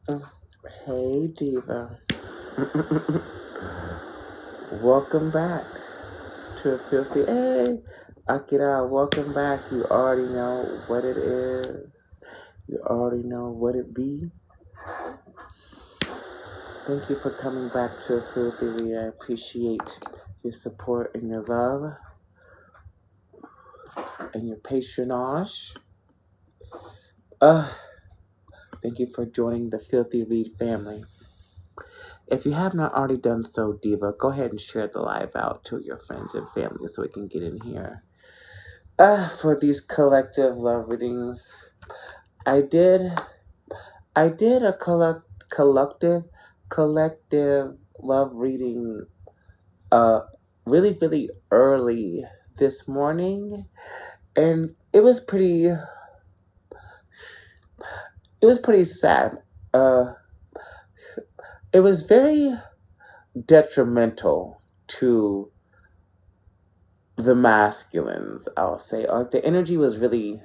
Hey, Diva. Welcome back to a filthy. Hey, Akira, welcome back. You already know what it is. You already know what it be. Thank you for coming back to a filthy read. I appreciate your support and your love and your patronage. Uh, Thank you for joining the Filthy Read family. If you have not already done so, Diva, go ahead and share the live out to your friends and family so we can get in here. For these collective love readings, I did a collective love reading really early this morning, and it was pretty sad. Uh it was very detrimental to the masculines, I'll say. The energy was really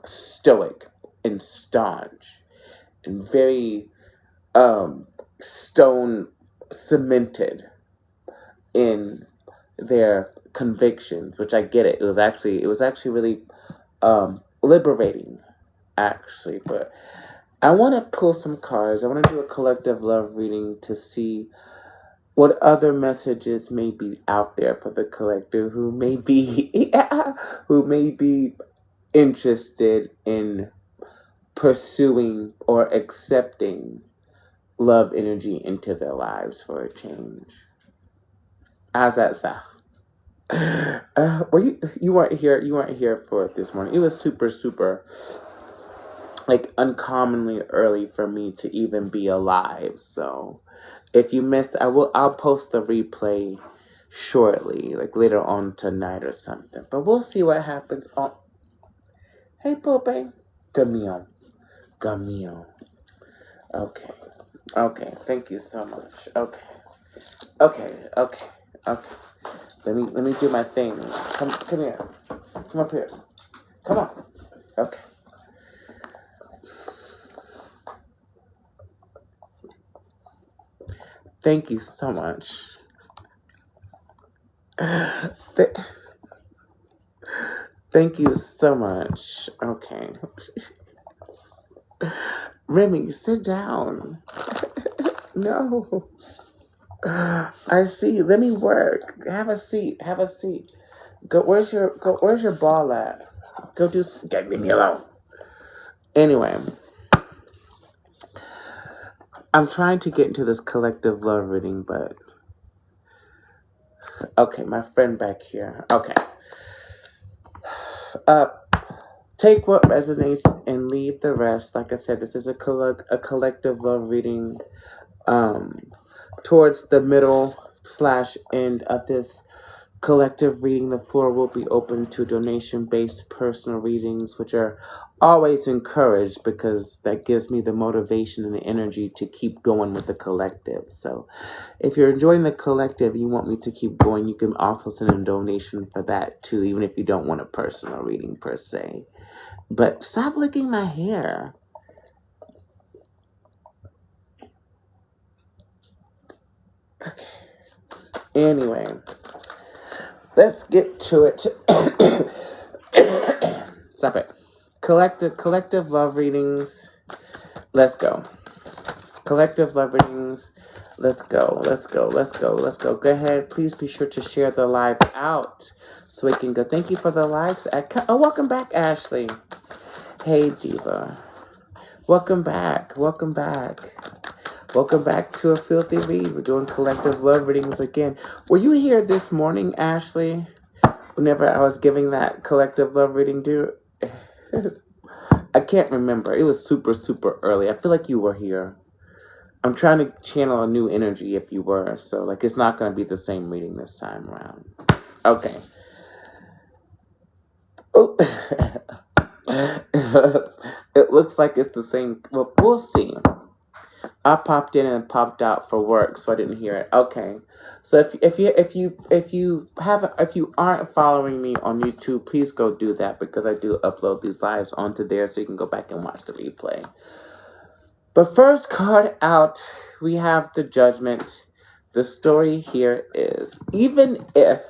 stoic and staunch and very stone cemented in their convictions, which I get it. It was actually really liberating, actually. But I want to pull some cards. I want to do a collective love reading to see what other messages may be out there for the collective who may be who may be interested in pursuing or accepting love energy into their lives for a change. How's that sound? Well, you weren't here. You weren't here for it this morning. It was super like uncommonly early for me to even be alive. So if you missed, I'll post the replay shortly, like later on tonight or something. But we'll see what happens. Oh, hey, Pope, Gamio, Gamio. Okay, okay. Thank you so much. Okay. Let me do my thing. Come here. Come up here. Come on. Okay. Thank you so much. Thank you so much. Okay. Remy, sit down. No. I see. Let me work. Have a seat. Have a seat. Where's your ball at? Go do. Get me alone. Anyway, I'm trying to get into this collective love reading, but okay, my friend back here. Okay. Take what resonates and leave the rest. Like I said, this is a collective love reading. Towards the middle / end of this collective reading, the floor will be open to donation-based personal readings, which are always encouraged because that gives me the motivation and the energy to keep going with the collective. So if you're enjoying the collective, you want me to keep going, you can also send a donation for that too, even if you don't want a personal reading per se. But stop licking my hair. Okay. Anyway, let's get to it. Stop it. Collective love readings. Let's go. Collective love readings. Let's go. Go ahead. Please be sure to share the live out so we can go. Thank you for the likes. Welcome back, Ashley. Hey, Diva. Welcome back. Welcome back to a filthy read. We're doing collective love readings again. Were you here this morning, Ashley? Whenever I was giving that collective love reading, dude. I can't remember. It was super early. I feel like you were here. I'm trying to channel a new energy if you were. So, like, it's not going to be the same reading this time around. Okay. Oh. It looks like it's the same. Well, we'll see. I popped in and popped out for work, so I didn't hear it. Okay. So if you aren't following me on YouTube, please go do that because I do upload these lives onto there, so you can go back and watch the replay. But first card out, we have the Judgment. The story here is even if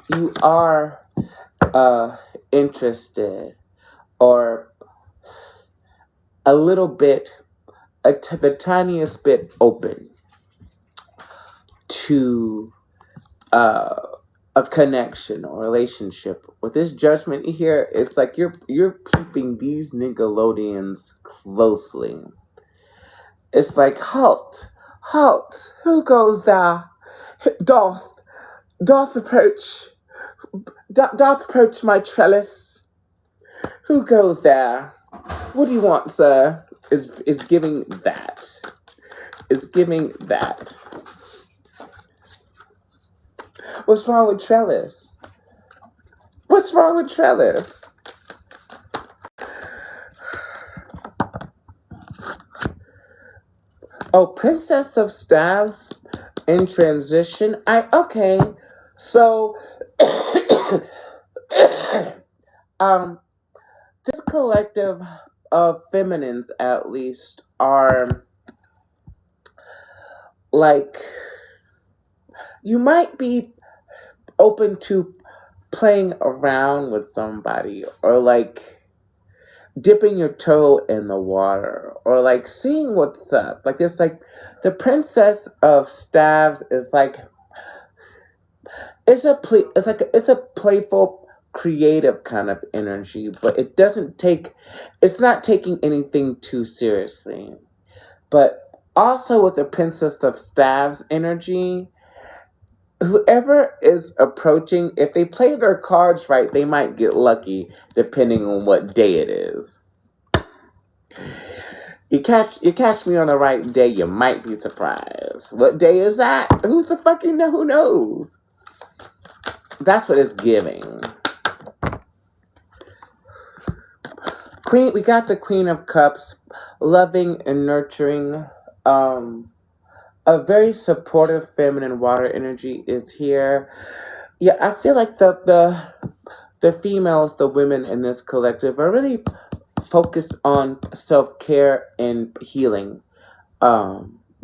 you are interested or a little bit, the tiniest bit open to uh, a connection or relationship with this Judgment here, it's like you're peeping these Nickelodeons closely. It's like halt, who goes there? Doth doth approach doth approach my trellis. Who goes there? What do you want, sir? Is giving that. Is giving that. What's wrong with trellis? What's wrong with trellis? Oh, Princess of Staves in transition. Okay. So this collective of feminines at least are like, you might be open to playing around with somebody or like dipping your toe in the water or like seeing what's up. Like there's like the Princess of Staves is like it's a playful creative kind of energy, but it's not taking anything too seriously. But also with the Princess of Staves energy, whoever is approaching, if they play their cards right, they might get lucky depending on what day it is. You catch me on the right day, you might be surprised. What day is that? Who's the fucking know? Who knows? That's what it's giving. We got the Queen of Cups, loving and nurturing. A very supportive feminine water energy is here. Yeah, I feel like the females, the women in this collective are really focused on self-care and healing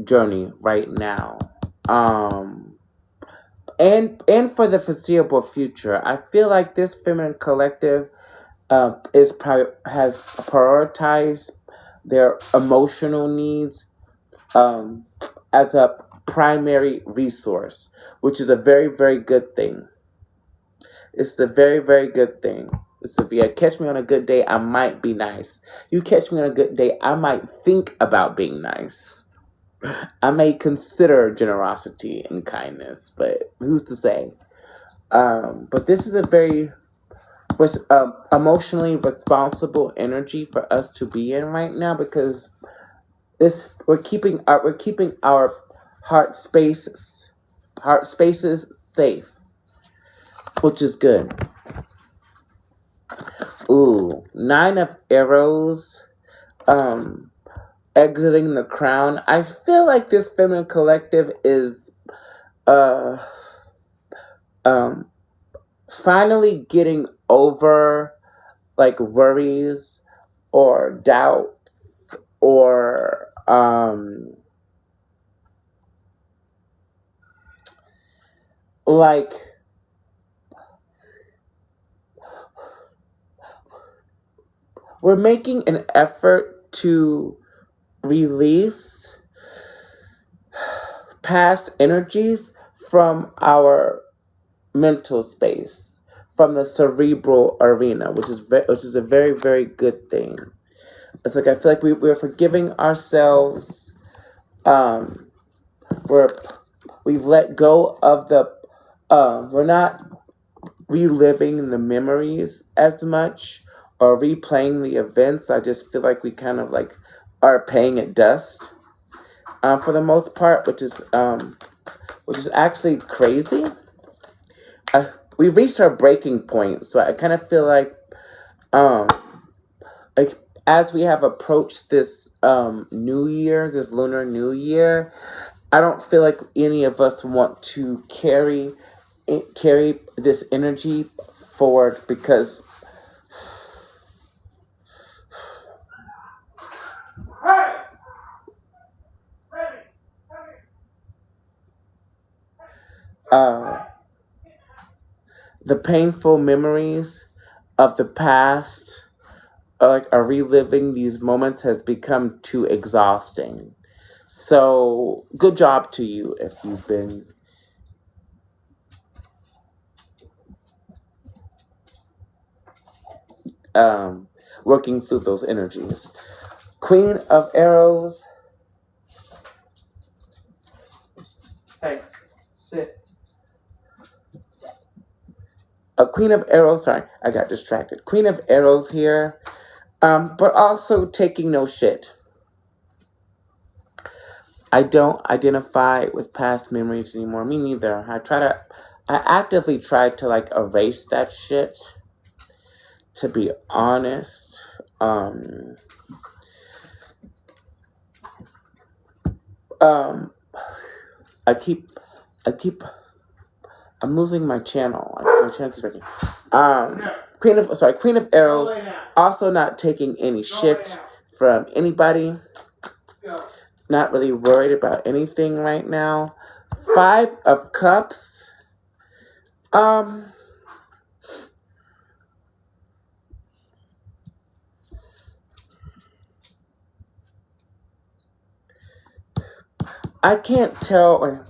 journey right now. And for the foreseeable future, I feel like this feminine collective has prioritized their emotional needs as a primary resource, which is a very, very good thing. It's a very, very good thing. So if you catch me on a good day, I might be nice. You catch me on a good day, I might think about being nice. I may consider generosity and kindness, but who's to say? But this is a very emotionally responsible energy for us to be in right now, because we're keeping our heart spaces safe, which is good. Ooh, 9 of Arrows, exiting the crown. I feel like this feminine collective is finally getting over like worries or doubts or like we're making an effort to release past energies from our mental space, from the cerebral arena, which is a very, very good thing. It's like I feel like we're forgiving ourselves. We've let go of the. We're not reliving the memories as much or replaying the events. I just feel like we kind of like are paying it dust for the most part, which is actually crazy. We reached our breaking point, so I kind of feel like as we have approached this new year, this lunar new year, I don't feel like any of us want to carry this energy forward, because Uh, the painful memories of the past, like are reliving these moments, has become too exhausting. So, good job to you if you've been um, working through those energies. Queen of Arrows. Hey, sit. A Queen of Arrows. Sorry, I got distracted. Queen of Arrows here, but also taking no shit. I don't identify with past memories anymore. Me neither. I actively try to like erase that shit. To be honest, um, I keep, I keep, I'm losing my channel. My channel keeps breaking. Queen of Arrows. Also not taking any shit from anybody. Not really worried about anything right now. Five of Cups. I can't tell.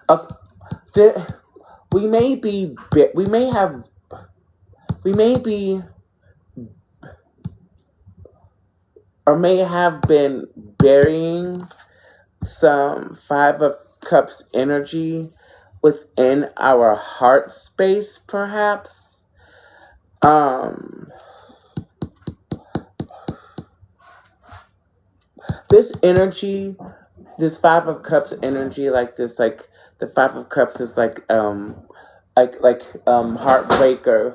Uh, we may be, we may have, we may be, or may have been burying some Five of Cups energy within our heart space, perhaps. This energy, this Five of Cups energy, like this, like the Five of Cups is like heartbreak or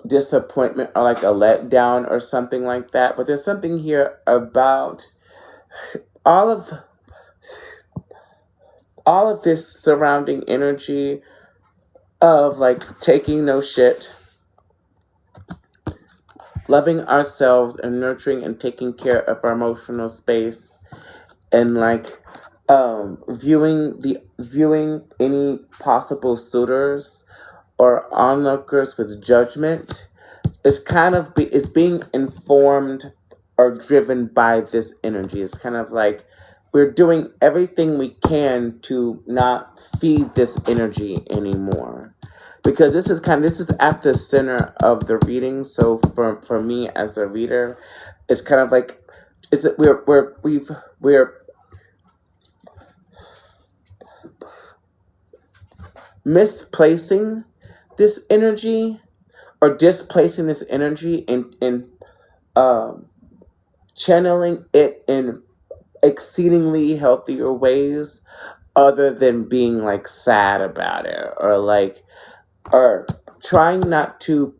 disappointment or like a letdown or something like that. But there's something here about all of this surrounding energy of like taking no shit, loving ourselves and nurturing and taking care of our emotional space, and like viewing any possible suitors or onlookers with judgment is kind of is being informed or driven by this energy. It's kind of like we're doing everything we can to not feed this energy anymore, because this is at the center of the reading. So for me as the reader, it's kind of like is that we're misplacing this energy or displacing this energy and channeling it in exceedingly healthier ways, other than being like sad about it or trying not to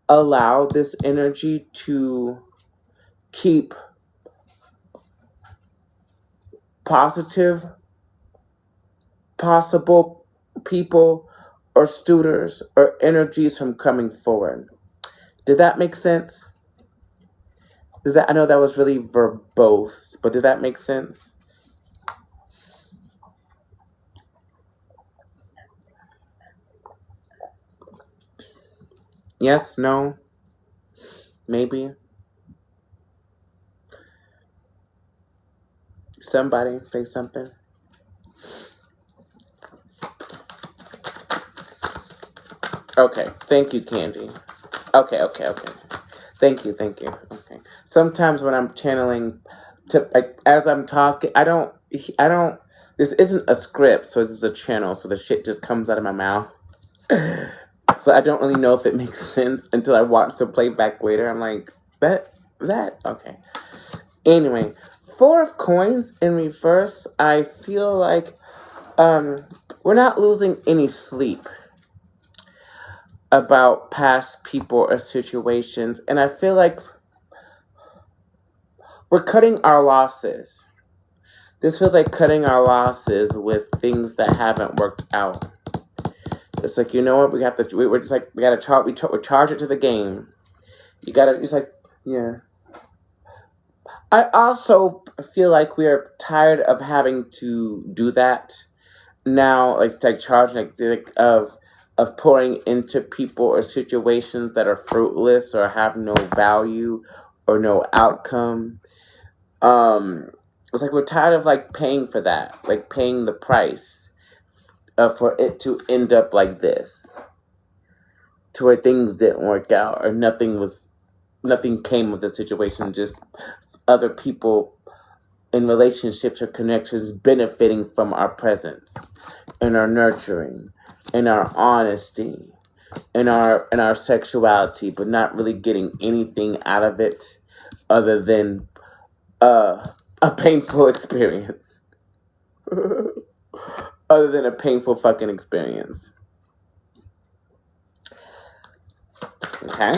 allow this energy to keep positive possible people or students or energies from coming forward. Did that make sense? I know that was really verbose, but did that make sense? Yes, no, maybe. Somebody say something. Okay, thank you, Candy. Okay. Thank you. Okay. Sometimes when I'm channeling, as I'm talking, I don't. This isn't a script, so this is a channel, so the shit just comes out of my mouth. So I don't really know if it makes sense until I watch the playback later. I'm like, that okay. Anyway, Four of Coins in reverse. I feel like we're not losing any sleep about past people or situations, and I feel like we're cutting our losses. This feels like cutting our losses with things that haven't worked out. It's like, you know what? We have to. We're just like, we gotta charge. We charge it to the game. You gotta. It's like, yeah. I also feel like we're tired of having to do that now. Like charging of pouring into people or situations that are fruitless or have no value or no outcome. It's like we're tired of like paying for that, like paying the price for it to end up like this, to where things didn't work out or nothing came of the situation, just other people in relationships or connections benefiting from our presence and our nurturing and our honesty and our sexuality, but not really getting anything out of it other than a painful experience. Other than a painful fucking experience. Okay?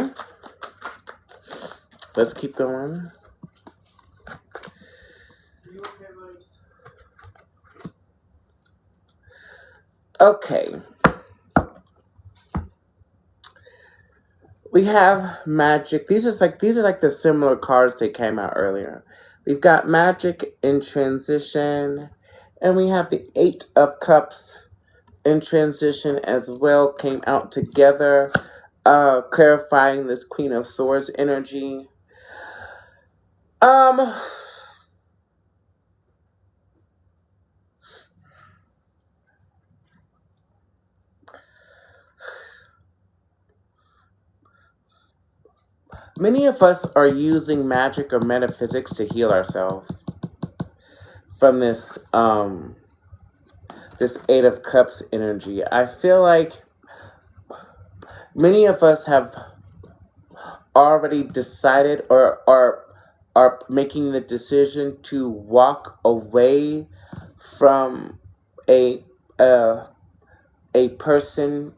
Let's keep going. Okay. We have Magic. These are like the similar cards that came out earlier. We've got Magic in transition, and we have the 8 of Cups in transition as well. Came out together, clarifying this Queen of Swords energy. Many of us are using magic or metaphysics to heal ourselves from this this 8 of Cups energy. I feel like many of us have already decided or are making the decision to walk away from a person,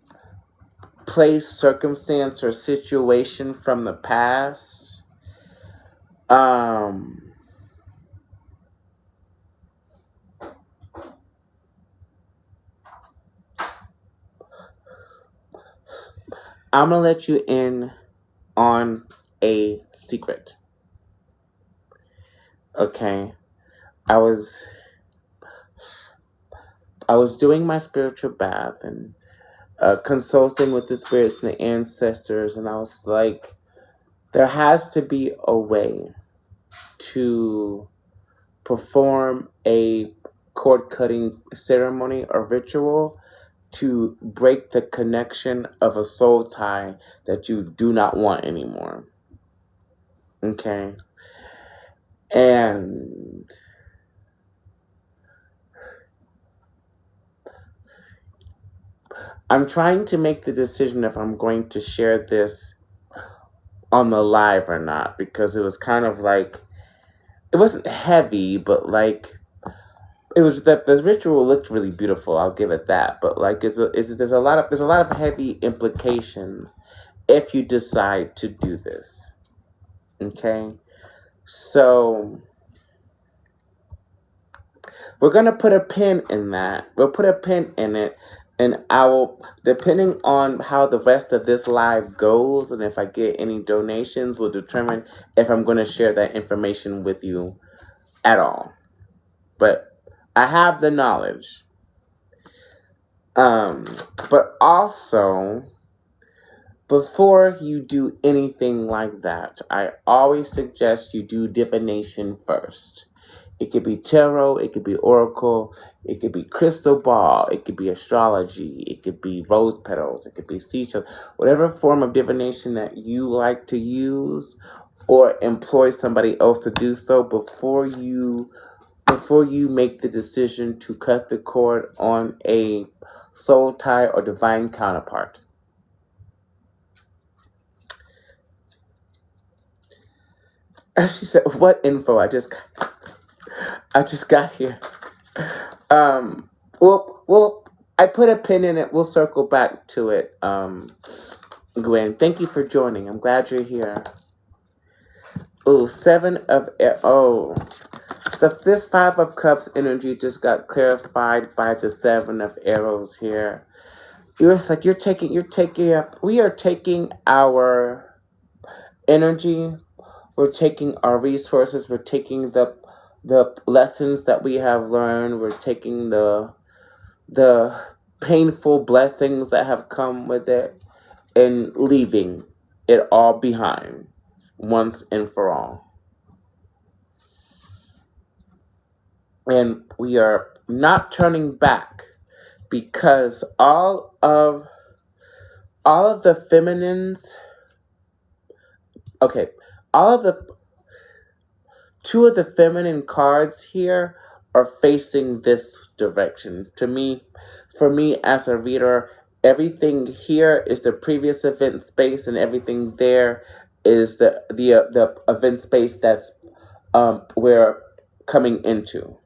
place, circumstance, or situation from the past. I'm gonna let you in on a secret. Okay, I was doing my spiritual bath and consulting with the spirits and the ancestors, and I was like, there has to be a way to perform a cord cutting ceremony or ritual to break the connection of a soul tie that you do not want anymore. Okay? And I'm trying to make the decision if I'm going to share this on the live or not, because it was kind of like, it wasn't heavy, but like, it was that this ritual looked really beautiful. I'll give it that, but like, there's a lot of heavy implications if you decide to do this. Okay, so we're gonna put a pin in that. We'll put a pin in it, and I will, depending on how the rest of this live goes, and if I get any donations, will determine if I'm going to share that information with you at all. But I have the knowledge. But also, before you do anything like that, I always suggest you do divination first. It could be tarot, it could be oracle, it could be crystal ball, it could be astrology, it could be rose petals, it could be seashells, whatever form of divination that you like to use, or employ somebody else to do so before you make the decision to cut the cord on a soul tie or divine counterpart. She said, "What info? I just got here." Well, I put a pin in it. We'll circle back to it. Gwen, thank you for joining. I'm glad you're here. Oh, 7 of this 5 of Cups energy just got clarified by the 7 of Arrows here. it's like we are taking our energy, we're taking our resources, we're taking the lessons that we have learned, we're taking the painful blessings that have come with it, and leaving it all behind once and for all. And we are not turning back because all of the feminines, okay, all of the two of the feminine cards here are facing this direction. For me as a reader, everything here is the previous event space, and everything there is the event space that's we're coming into.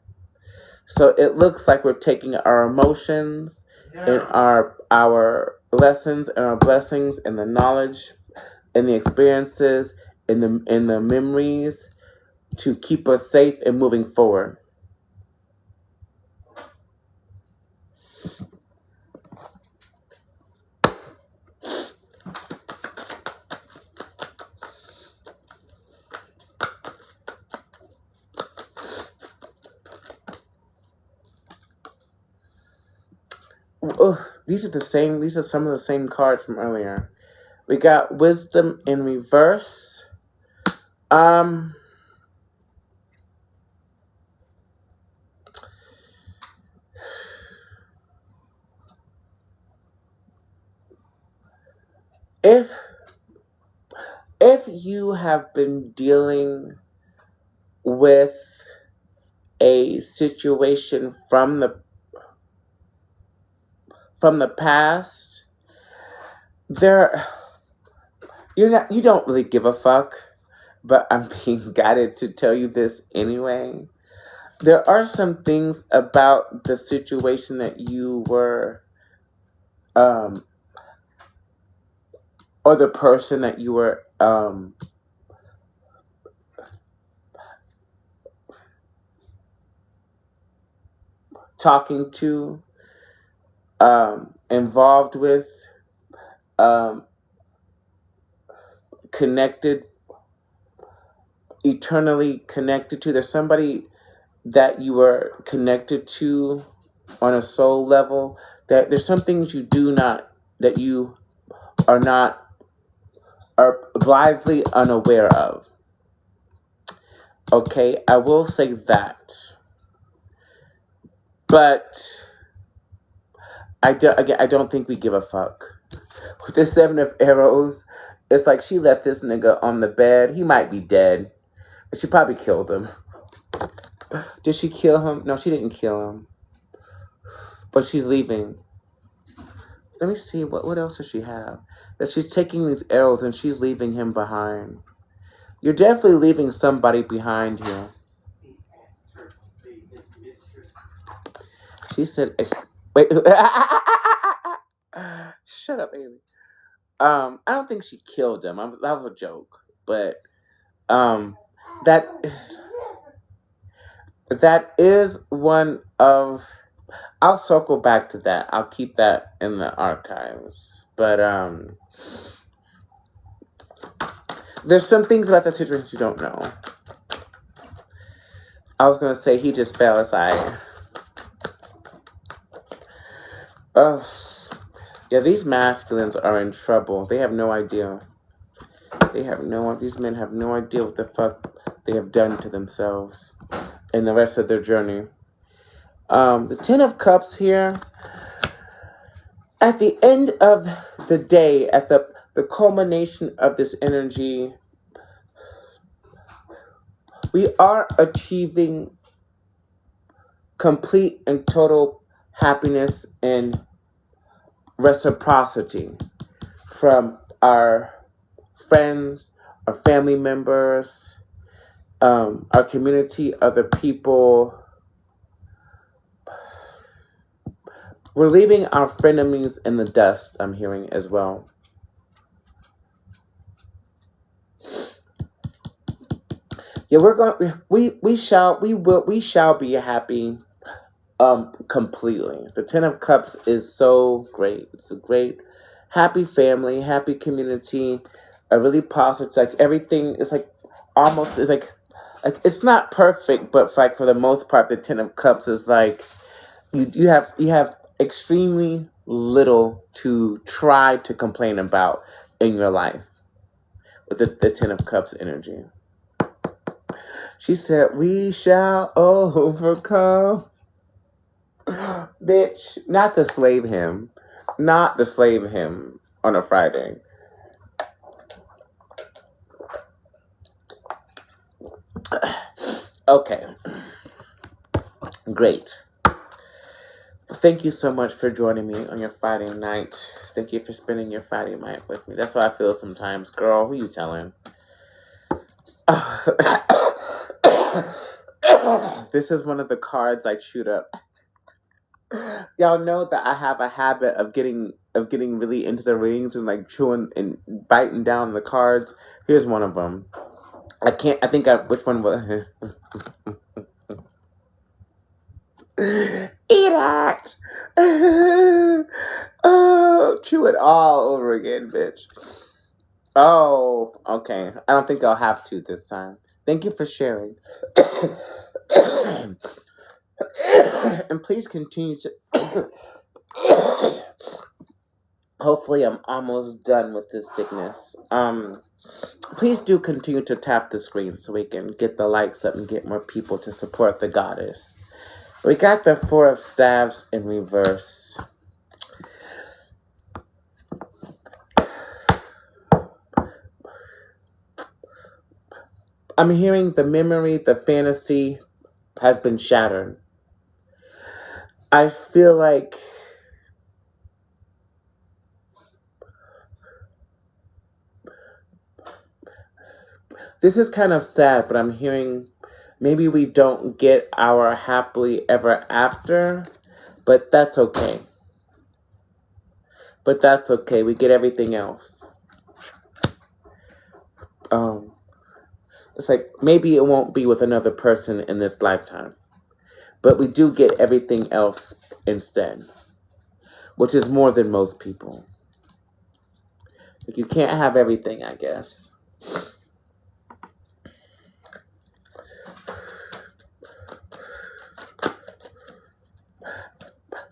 So it looks like we're taking our emotions and our lessons and our blessings and the knowledge and the experiences and the memories to keep us safe and moving forward. Oh, these are some of the same cards from earlier. We got wisdom in reverse. Um if if you have been dealing with a situation from the past, there you don't really give a fuck, but I'm being guided to tell you this anyway. There are some things about the situation that you were um or the person that you were talking to, involved with, um connected, eternally connected to. There's somebody that you are connected to on a soul level. That there's some things you do not that you are not are blithely unaware of. Okay, I will say that, but I don't think we give a fuck. With the seven of arrows, it's like she left this nigga on the bed. He might be dead, but she probably killed him. Did she kill him? No, she didn't kill him. But she's leaving. Let me see, what else does she have? That she's taking these arrows and she's leaving him behind. You're definitely leaving somebody behind here. She said, wait. Shut up, Amy. I don't think she killed him. That was a joke. But that that is one of. I'll circle back to that. I'll keep that in the archives. But there's some things about the situation you don't know. I was gonna say he just fell aside. Oh, yeah. These masculines are in trouble. They have no idea. These men have no idea what the fuck they have done to themselves in the rest of their journey. The Ten of Cups here. At the end of the day, at the culmination of this energy, we are achieving complete and total happiness and reciprocity from our friends, our family members, our community, other people. We're leaving our frenemies in the dust, I'm hearing as well. Yeah, we shall be happy Completely. The Ten of Cups is so great. It's a great, happy family, happy community, a really positive. Like everything is like almost is like it's not perfect, but like for the most part, the Ten of Cups is like you have extremely little to try to complain about in your life with the Ten of Cups energy. She said, "We shall overcome." Bitch, not to slave him. Not to slave him on a Friday. Okay. Great. Thank you so much for joining me on your Friday night. Thank you for spending your Friday night with me. That's how I feel sometimes. Girl, who you telling? This is one of the cards I chewed up. Y'all know that I have a habit of getting really into the readings and like chewing and biting down the cards. Here's one of them. Which one was Eat it! Oh, chew it all over again, bitch. Oh, okay. I don't think I'll have to this time. Thank you for sharing. And please continue to. Hopefully, I'm almost done with this sickness. Please do continue to tap the screen so we can get the likes up and get more people to support the goddess. We got the Four of Staves in reverse. I'm hearing the memory, the fantasy has been shattered. I feel like this is kind of sad, but I'm hearing maybe we don't get our happily ever after, but that's okay. But that's okay. We get everything else. It's like maybe it won't be with another person in this lifetime, but we do get everything else instead, which is more than most people. Like you can't have everything, I guess.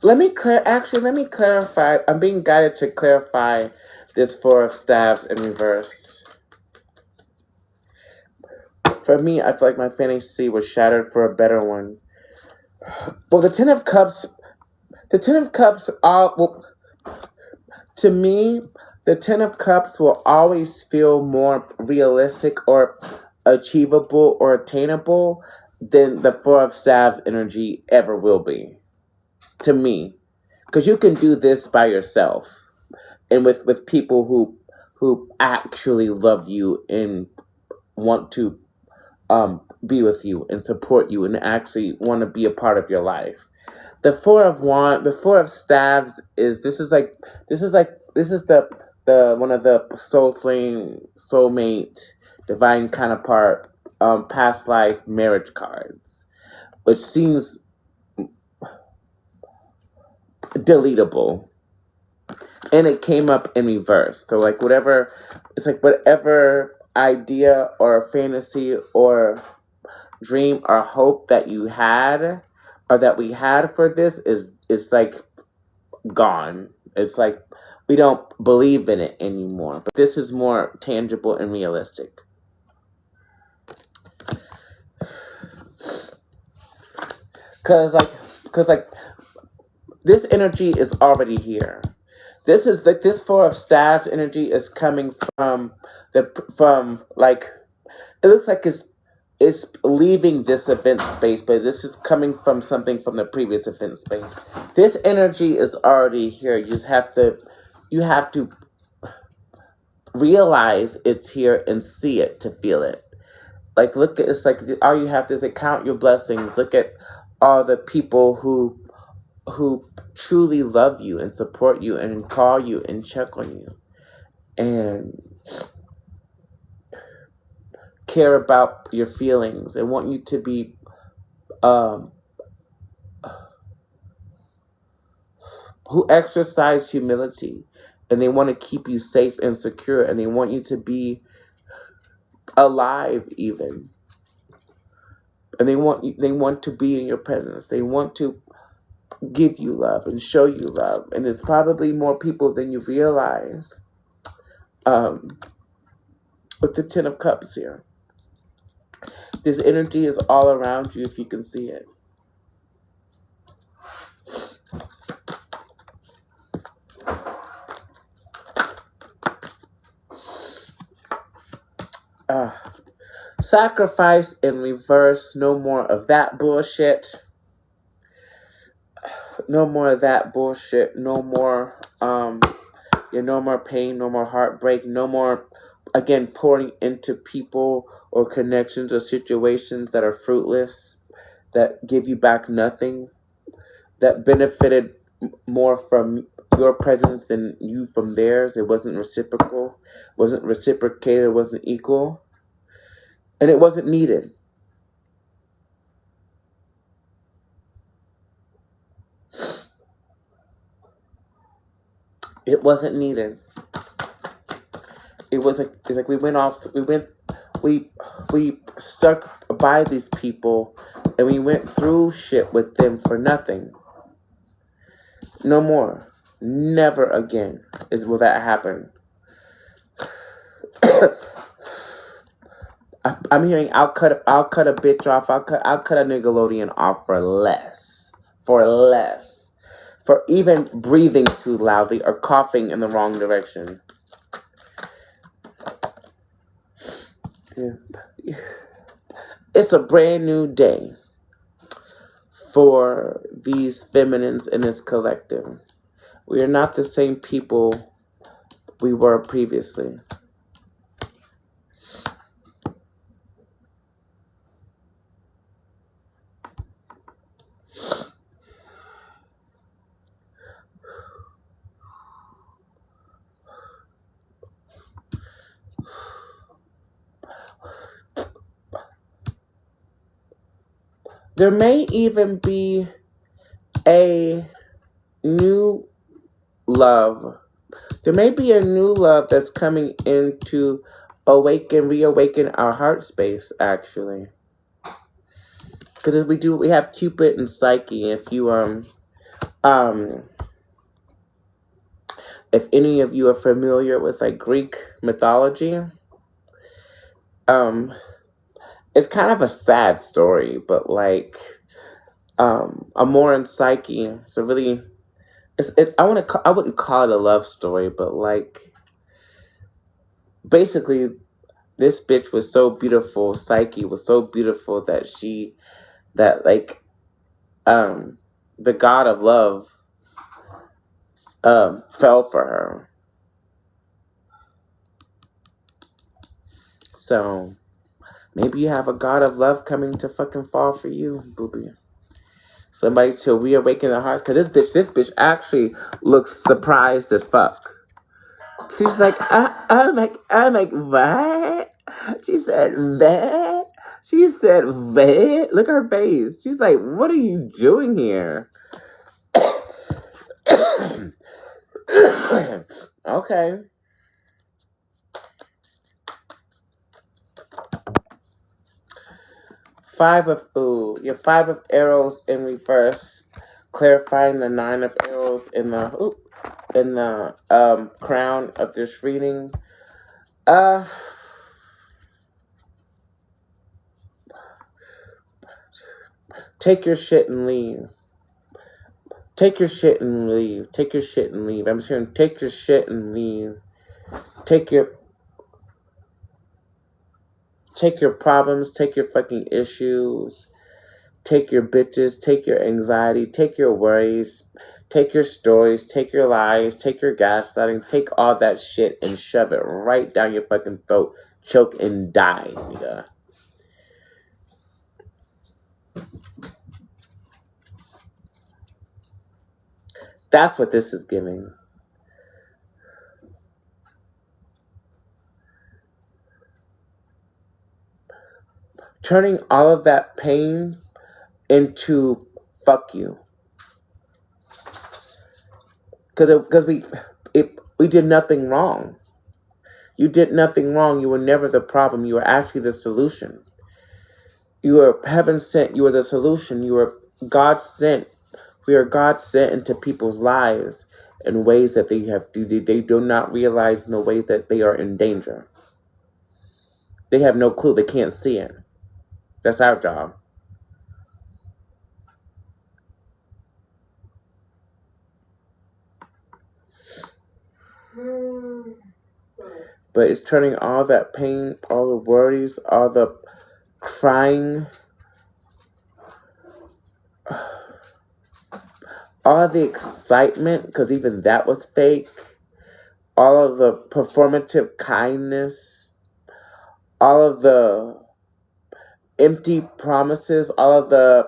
Let me clarify. I'm being guided to clarify this Four of Staves in reverse. For me, I feel like my fantasy was shattered for a better one. Well, the Ten of Cups are, well, to me, the Ten of Cups will always feel more realistic or achievable or attainable than the Four of Staves energy ever will be. To me. Because you can do this by yourself. And with people who actually love you and want to be with you and support you and actually want to be a part of your life. The Four of Staves is the one of the soul flame, soulmate, divine counterpart, past life marriage cards, which seems deletable. And it came up in reverse. So like whatever idea or fantasy or dream or hope that you had or that we had for this is like gone. It's like we don't believe in it anymore. But this is more tangible and realistic. Cause like this energy is already here. This Four of Staves energy is coming from like it looks like it's leaving this event space, but this is coming from something from the previous event space. This energy is already here. You have to realize it's here and see it to feel it. Like it's like all you have to is count your blessings. Look at all the people who truly love you and support you and call you and check on you and care about your feelings and want you to be who exercise humility, and they want to keep you safe and secure, and they want you to be alive even, and they want to be in your presence. They want to give you love and show you love, and it's probably more people than you realize. With the Ten of Cups here, this energy is all around you if you can see it. Sacrifice in reverse. No more of that bullshit. No more of that bullshit. No more no more pain, no more heartbreak, no more, again, pouring into people or connections or situations that are fruitless, that give you back nothing, that benefited more from your presence than you from theirs. It wasn't reciprocal, wasn't reciprocated, it wasn't equal, and it wasn't needed. It wasn't needed. It was like we stuck by these people, and we went through shit with them for nothing. No more. Never again will that happen. I'm hearing I'll cut a bitch off. I'll cut a Nickelodeon off for less. For even breathing too loudly or coughing in the wrong direction. Yeah. It's a brand new day for these feminines in this collective. We are not the same people we were previously. There may even be a new love. There may be a new love that's coming in to reawaken our heart space, actually. Because we have Cupid and Psyche. If any of you are familiar with like Greek mythology, it's kind of a sad story, but like Amor and Psyche. So really, I wouldn't call it a love story, but like basically, this bitch was so beautiful. Psyche was so beautiful that the god of love fell for her. So maybe you have a god of love coming to fucking fall for you, booby. Somebody to reawaken their hearts. Because this bitch actually looks surprised as fuck. She's like, I'm like, what? She said, what? She said, what? Look at her face. She's like, what are you doing here? Okay. Five of arrows in reverse, clarifying the 9 of arrows in the crown of this reading. Take your shit and leave. Take your shit and leave. Take your shit and leave. I'm just hearing take your shit and leave. Take your problems, take your fucking issues, take your bitches, take your anxiety, take your worries, take your stories, take your lies, take your gaslighting, take all that shit and shove it right down your fucking throat, choke and die, nigga. That's what this is giving. Turning all of that pain into fuck you. because we did nothing wrong. You did nothing wrong. You were never the problem. You were actually the solution. You were heaven sent. You were the solution. You were God sent. We are God sent into people's lives in ways that they do not realize, in the ways that they are in danger. They have no clue. They can't see it. That's our job. But it's turning all that pain, all the worries, all the crying, all the excitement, because even that was fake, all of the performative kindness, all of the empty promises, all of the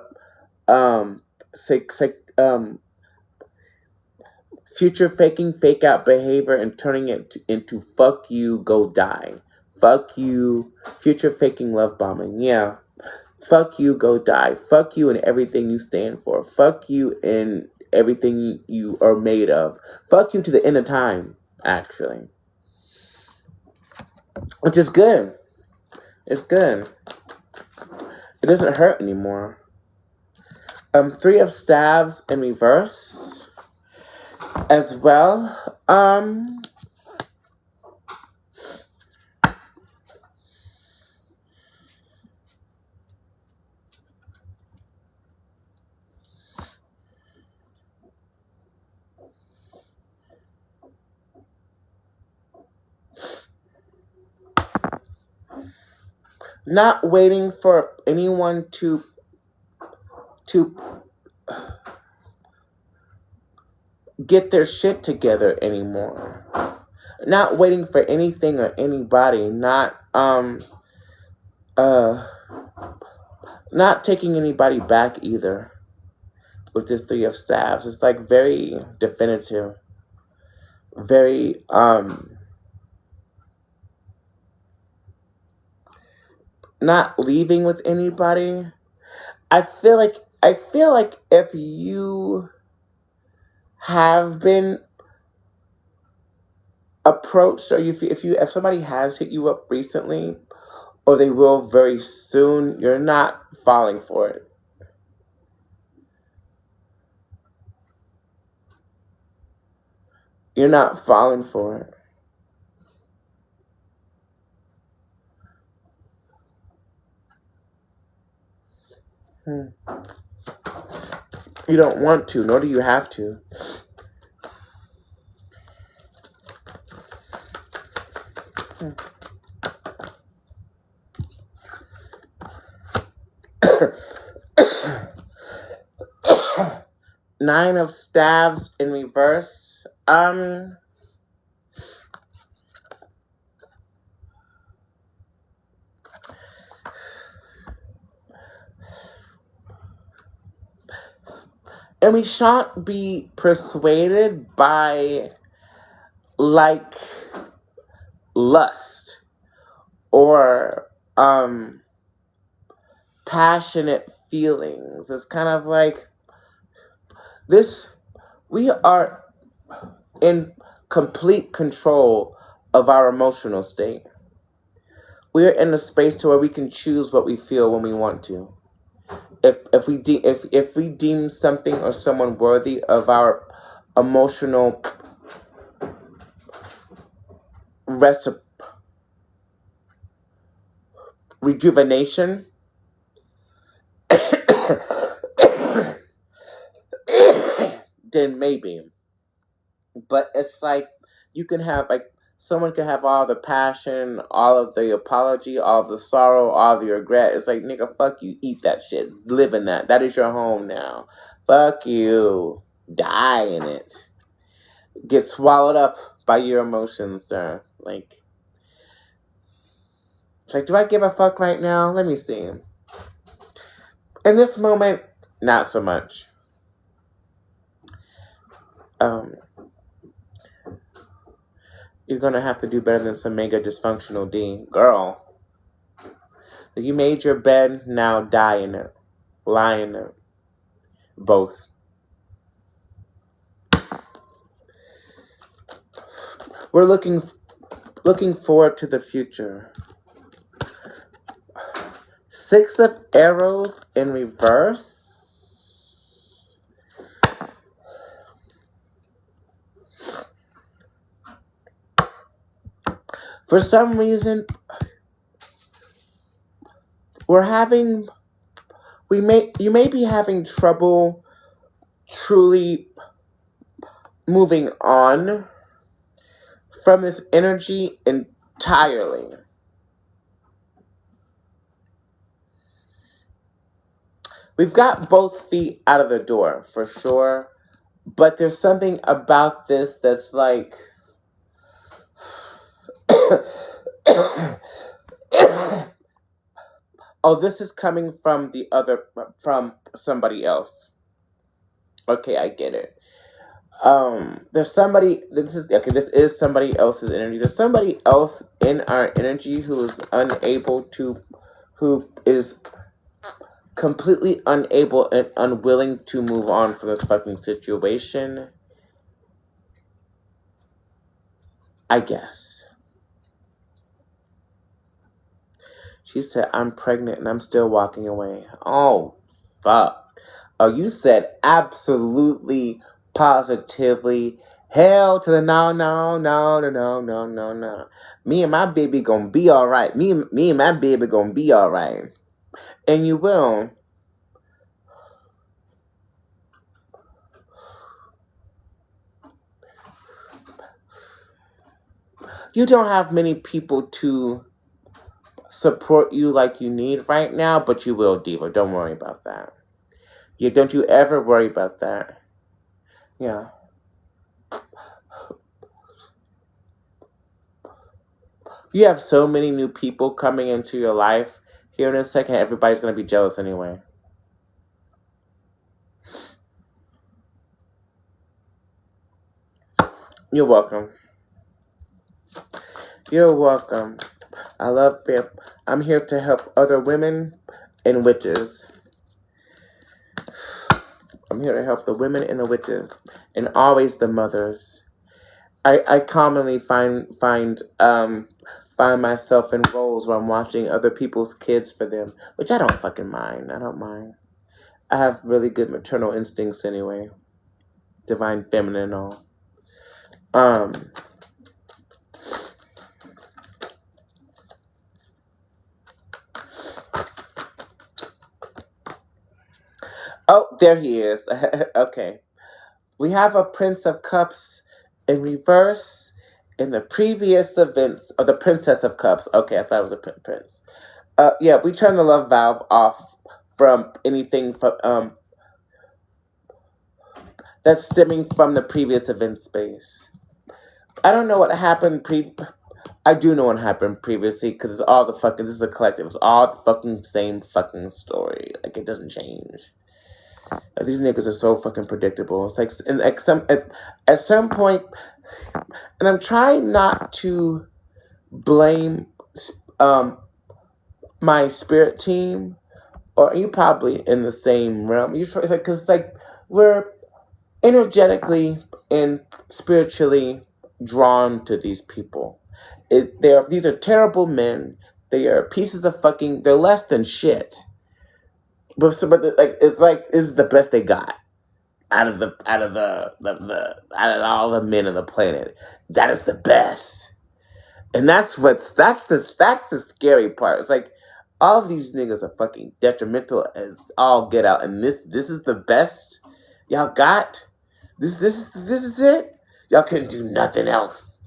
future faking, fake out behavior, and turning it into fuck you, go die. Fuck you, future faking love bombing. Yeah. Fuck you, go die. Fuck you and everything you stand for. Fuck you and everything you are made of. Fuck you to the end of time, actually. Which is good. It's good. It doesn't hurt anymore. 3 of Staves in reverse as well. Not waiting for anyone to get their shit together anymore. Not waiting for anything or anybody. Not taking anybody back either. With this 3 of Staves, it's like very definitive. Very not leaving with anybody. I feel like if you have been approached, or if somebody has hit you up recently, or they will very soon, you're not falling for it. You're not falling for it. You don't want to, nor do you have to. Nine of Staves in reverse. And we shan't be persuaded by, like, lust or passionate feelings. It's kind of like this. We are in complete control of our emotional state. We are in a space to where we can choose what we feel when we want to. If we deem something or someone worthy of our emotional rejuvenation, then maybe. But it's like you can have, like, someone can have all the passion, all of the apology, all of the sorrow, all of the regret. It's like, nigga, fuck you. Eat that shit. Live in that. That is your home now. Fuck you. Die in it. Get swallowed up by your emotions, sir. Like, it's like, do I give a fuck right now? Let me see. In this moment, not so much. You're gonna have to do better than some mega dysfunctional D. Girl. You made your bed, now die in it. Lie in it. Both. We're looking forward to the future. 6 of arrows in reverse. For some reason, you may be having trouble truly moving on from this energy entirely. We've got both feet out of the door, for sure. But there's something about this that's like... oh, this is coming from from somebody else. Okay, I get it. This is somebody else's energy. There's somebody else in our energy who is completely unable and unwilling to move on from this fucking situation. I guess. She said, I'm pregnant and I'm still walking away. Oh, fuck. Oh, you said absolutely, positively, hell to the no. Me and my baby gonna be alright. Me and my baby gonna be alright. And you will. You don't have many people to support you like you need right now, but you will, Diva. Don't worry about that. Don't you ever worry about that. Yeah. You have so many new people coming into your life. Here in a second, everybody's going to be jealous anyway. You're welcome. You're welcome. I love it. I'm here to help other women and witches. I'm here to help the women and the witches, and always the mothers. I commonly find myself in roles where I'm watching other people's kids for them, which I don't fucking mind. I don't mind. I have really good maternal instincts anyway. Divine feminine and all. Oh, there he is. Okay. We have a Prince of Cups in reverse in the previous events, or the Princess of Cups. Okay, I thought it was a prince. Yeah, we turn the love valve off from anything that's stemming from the previous event space. I don't know what happened I do know what happened previously, because it's all this is a collective. It's all the fucking same fucking story. Like, it doesn't change. Like, these niggas are so fucking predictable. It's like, at some point, and I'm trying not to blame my spirit team, or you probably in the same realm. Because we're energetically and spiritually drawn to these people. These are terrible men. They are pieces of fucking. They're less than shit. But it's the best they got out of all the men on the planet. That is the best, and that's the scary part. It's like all of these niggas are fucking detrimental as all get out, and this is the best y'all got. This is it. Y'all couldn't do nothing else.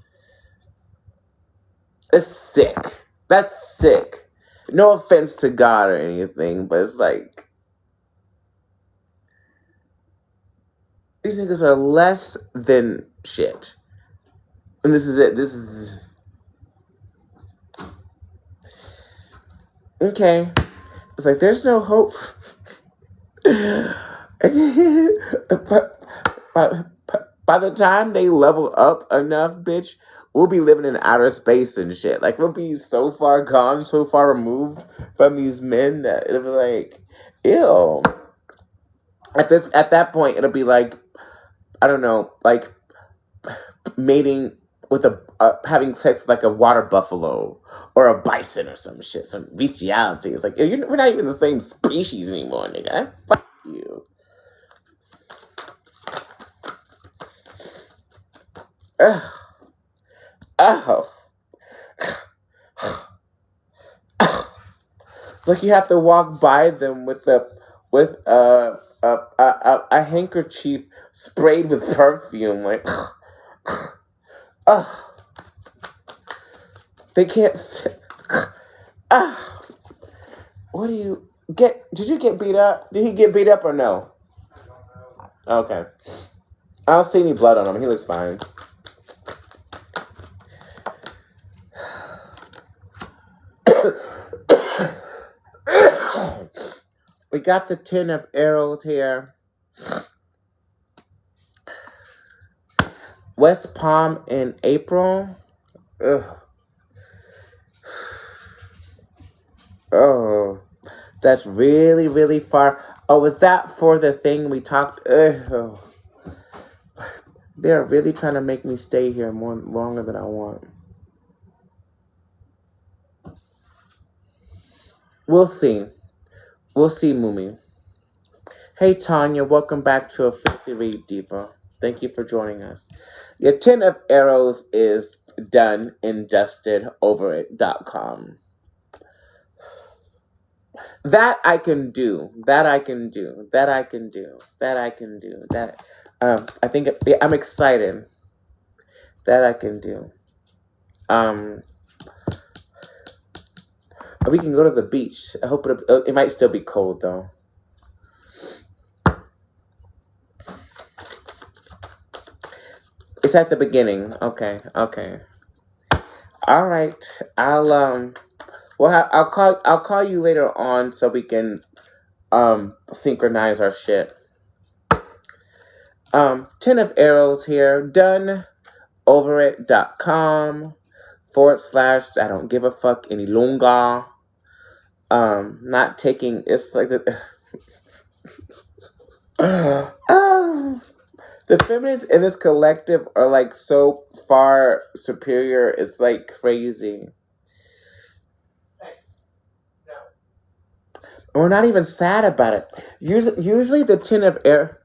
It's sick. That's sick. No offense to God or anything, but it's like, these niggas are less than shit. And this is it. This is... Okay. It's like, there's no hope. By the time they level up enough, bitch, we'll be living in outer space and shit. Like, we'll be so far gone, so far removed from these men that it'll be like, ew. At that point, it'll be like, I don't know, like mating with a having sex with like a water buffalo or a bison or some shit, some bestiality. It's like we're not even the same species anymore, nigga. Fuck you. Ugh. Oh. Like you have to walk by them with a handkerchief sprayed with perfume. Like, oh, they can't. What do you get? Did you get beat up? Did he get beat up or no? Okay. I don't see any blood on him. He looks fine. We got the 10 of arrows here. West Palm in April. Ugh. Oh, that's really, really far. Oh, was that for the thing we talked? Ugh. They're really trying to make me stay here longer than I want. We'll see. We'll see, Mumi. Hey, Tanya. Welcome back to a Filthy Read, Diva. Thank you for joining us. Your 10 of arrows is done and dusted over it.com. That I can do. That I can do. That I can do. That I can do. That I think I'm excited. That I can do. We can go to the beach. I hope it might still be cold though. It's at the beginning. Okay. All right. I'll call you later on so we can synchronize our shit. 10 of arrows here. Done over it.com / I don't give a fuck any longer. Not taking, it's like the feminists in this collective are like so far superior. It's like crazy. We're not even sad about it. Usually the 10 of air.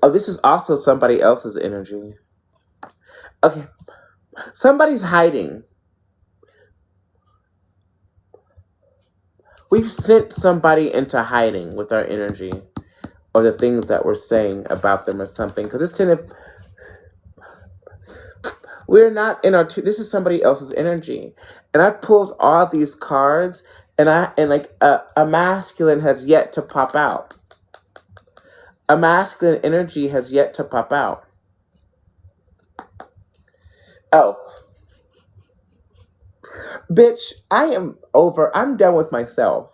Oh, this is also somebody else's energy. Okay. Somebody's hiding. We've sent somebody into hiding with our energy. Or the things that we're saying about them or something. Because this 10 of... We're not in our... This is somebody else's energy. And I pulled all these cards... And a masculine has yet to pop out. A masculine energy has yet to pop out. Oh. Bitch, I am over. I'm done with myself.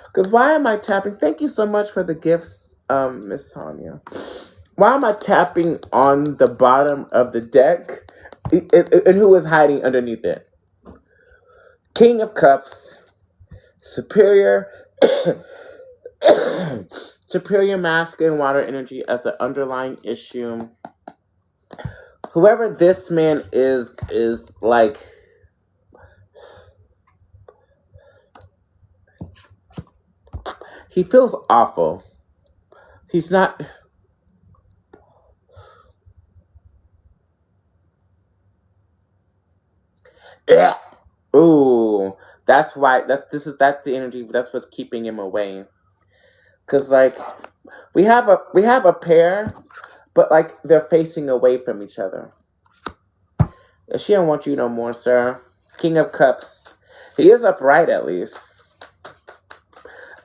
Because why am I tapping? Thank you so much for the gifts, Miss Tanya. Why am I tapping on the bottom of the deck? And who is hiding underneath it? King of Cups. Superior masculine water energy as the underlying issue. Whoever this man is like... He feels awful. He's not... Ooh. That's why that's the energy. That's what's keeping him away. Cause like we have a pair, but like they're facing away from each other. She don't want you no more, sir. King of Cups. He is upright at least.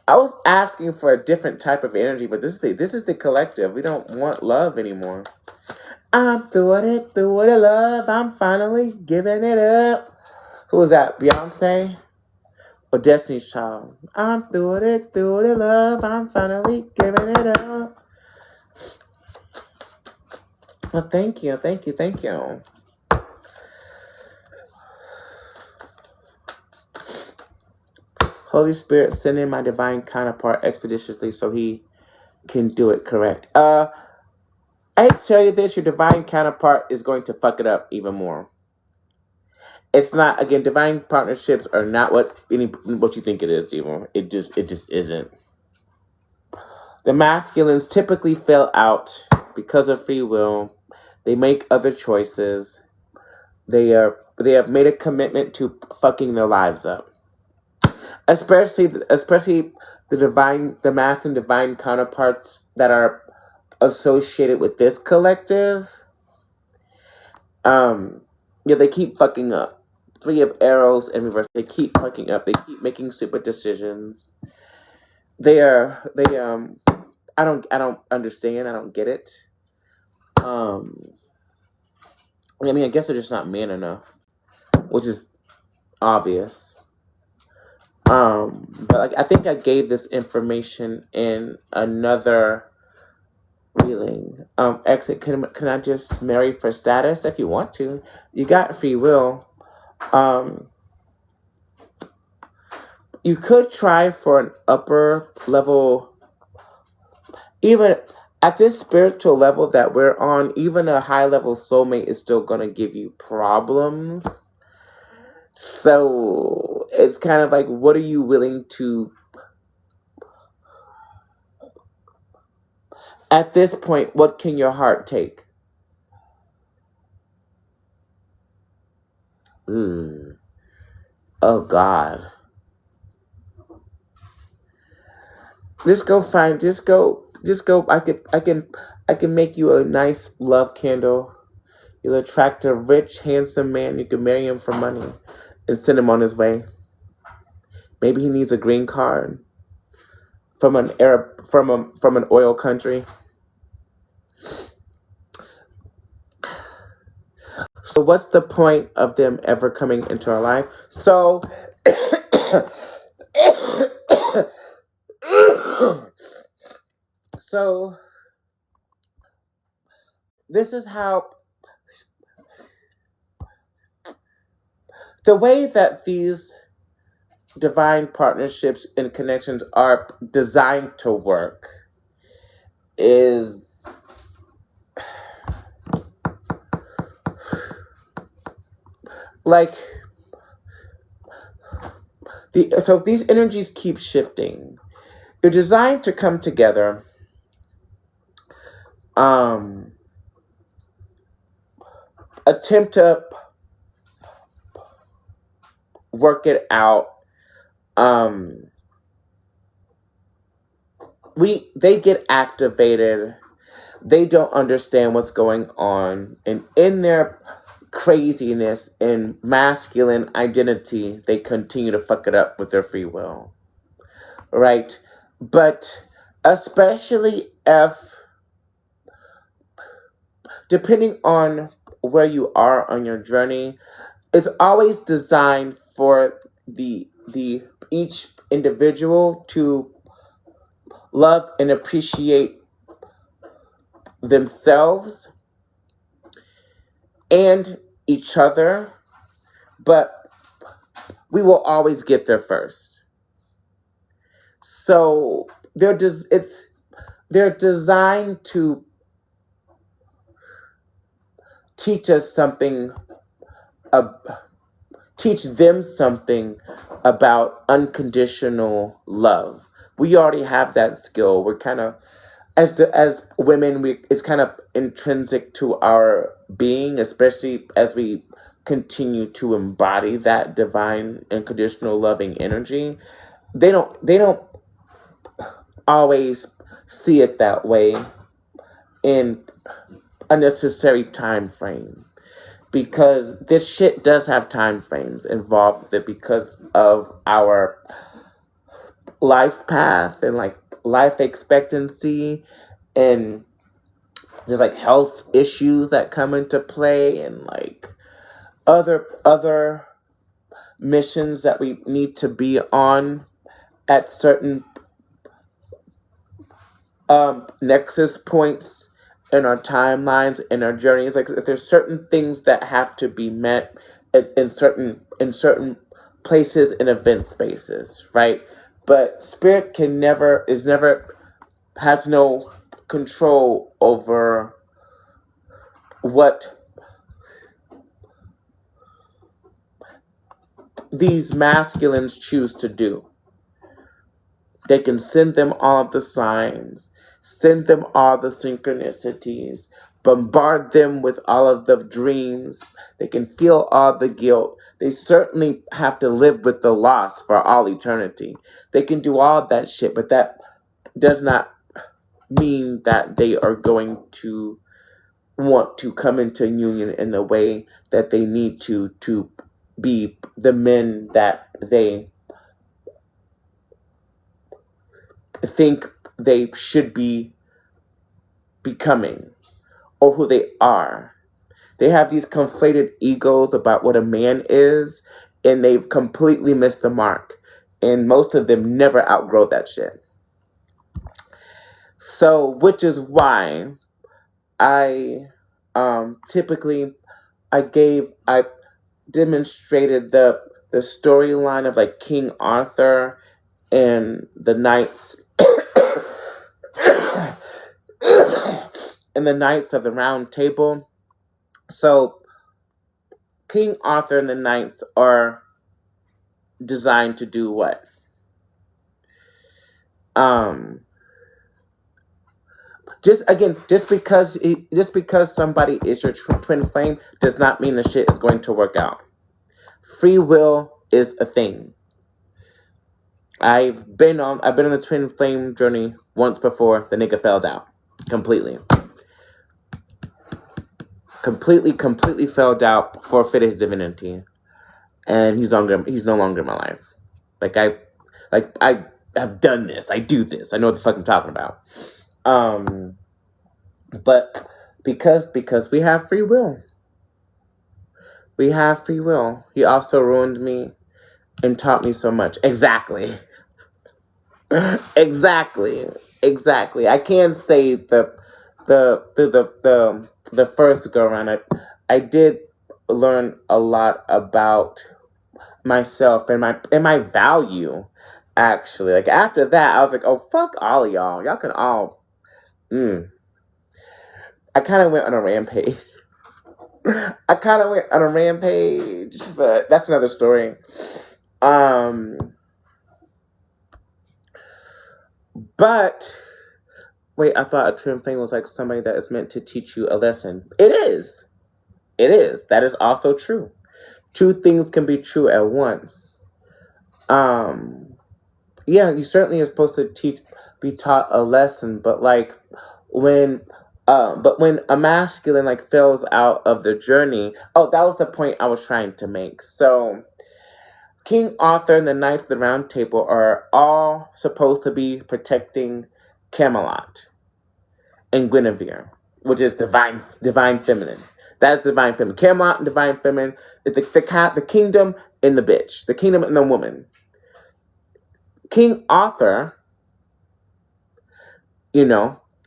I was asking for a different type of energy, but this is the collective. We don't want love anymore. I'm through with the love. I'm finally giving it up. Who was that? Beyonce? Or Destiny's Child. I'm through the love. I'm finally giving it up. Well, thank you. Holy Spirit, send in my divine counterpart expeditiously so he can do it correct. I I hate to tell you this, your divine counterpart is going to fuck it up even more. It's not, again, divine partnerships are not what you think it is, even. It just isn't. The masculines typically fail out because of free will. They make other choices. They have made a commitment to fucking their lives up. Especially the masculine divine counterparts that are associated with this collective. Yeah, they keep fucking up. Three of arrows in reverse. They keep fucking up. They keep making stupid decisions. They I don't understand. I don't get it. I mean, I guess they're just not man enough, which is obvious. But like, I think I gave this information in another reeling. Exit. Can I just marry for status if you want to? You got free will. You could try for an upper level, even at this spiritual level that we're on. Even a high level soulmate is still gonna give you problems. So it's kind of like, what are you willing to? At this point, what can your heart take? Oh God. Just go find. Just go. I can make you a nice love candle. You'll attract a rich, handsome man. You can marry him for money and send him on his way. Maybe he needs a green card from an oil country. So what's the point of them ever coming into our life? So so this is how the way that these divine partnerships and connections are designed to work is like so if these energies keep shifting, they're designed to come together, attempt to work it out. They get activated. They don't understand what's going on, and in their craziness and masculine identity, they continue to fuck it up with their free will, right? But especially if, depending on where you are on your journey, it's always designed for the each individual to love and appreciate themselves and each other, but we will always get there first. So they're designed to teach us something, teach them something about unconditional love. We already have that skill. We're kind of, as women, it's kind of intrinsic to our being, especially as we continue to embody that divine unconditional loving energy. They don't always see it that way in a necessary time frame, because this shit does have time frames involved with it because of our life path and like life expectancy, and there's like health issues that come into play, and like other missions that we need to be on at certain nexus points in our timelines, in our journeys. Like, there's certain things that have to be met in certain places and event spaces, right? But spirit has no control over what these masculines choose to do. They can send them all the signs, send them all the synchronicities, bombard them with all of the dreams. They can feel all the guilt. They certainly have to live with the loss for all eternity. They can do all that shit, but that does not mean that they are going to want to come into union in the way that they need to be the men that they think they should be becoming or who they are. They have these conflated egos about what a man is, and they've completely missed the mark. And most of them never outgrow that shit. So, which is why I typically I demonstrated the storyline of like King Arthur and the knights and the Knights of the Round Table. So King Arthur and the Knights are designed to do what? Just because somebody is your twin flame does not mean the shit is going to work out. Free will is a thing. I've been on the twin flame journey once before. The nigga fell out completely. Completely fell out, forfeited his divinity, and he's no longer in my life. I have done this. I do this. I know what the fuck I'm talking about. But because we have free will. We have free will. He also ruined me and taught me so much. Exactly. Exactly. I can't say the first go around. I did learn a lot about myself and my value. Actually, like after that, I was like, oh fuck all of y'all. Y'all can all. I kind of went on a rampage. But that's another story. But wait, I thought a twin flame was like somebody that is meant to teach you a lesson. It is. That is also true. Two things can be true at once. Yeah, you certainly are supposed to be taught a lesson, but like when a masculine like fails out of the journey, that was the point I was trying to make. So King Arthur and the Knights of the Round Table are all supposed to be protecting Camelot and Guinevere, which is divine feminine. That's divine feminine. Camelot and divine feminine is the kingdom and the bitch, the kingdom and the woman. King Arthur,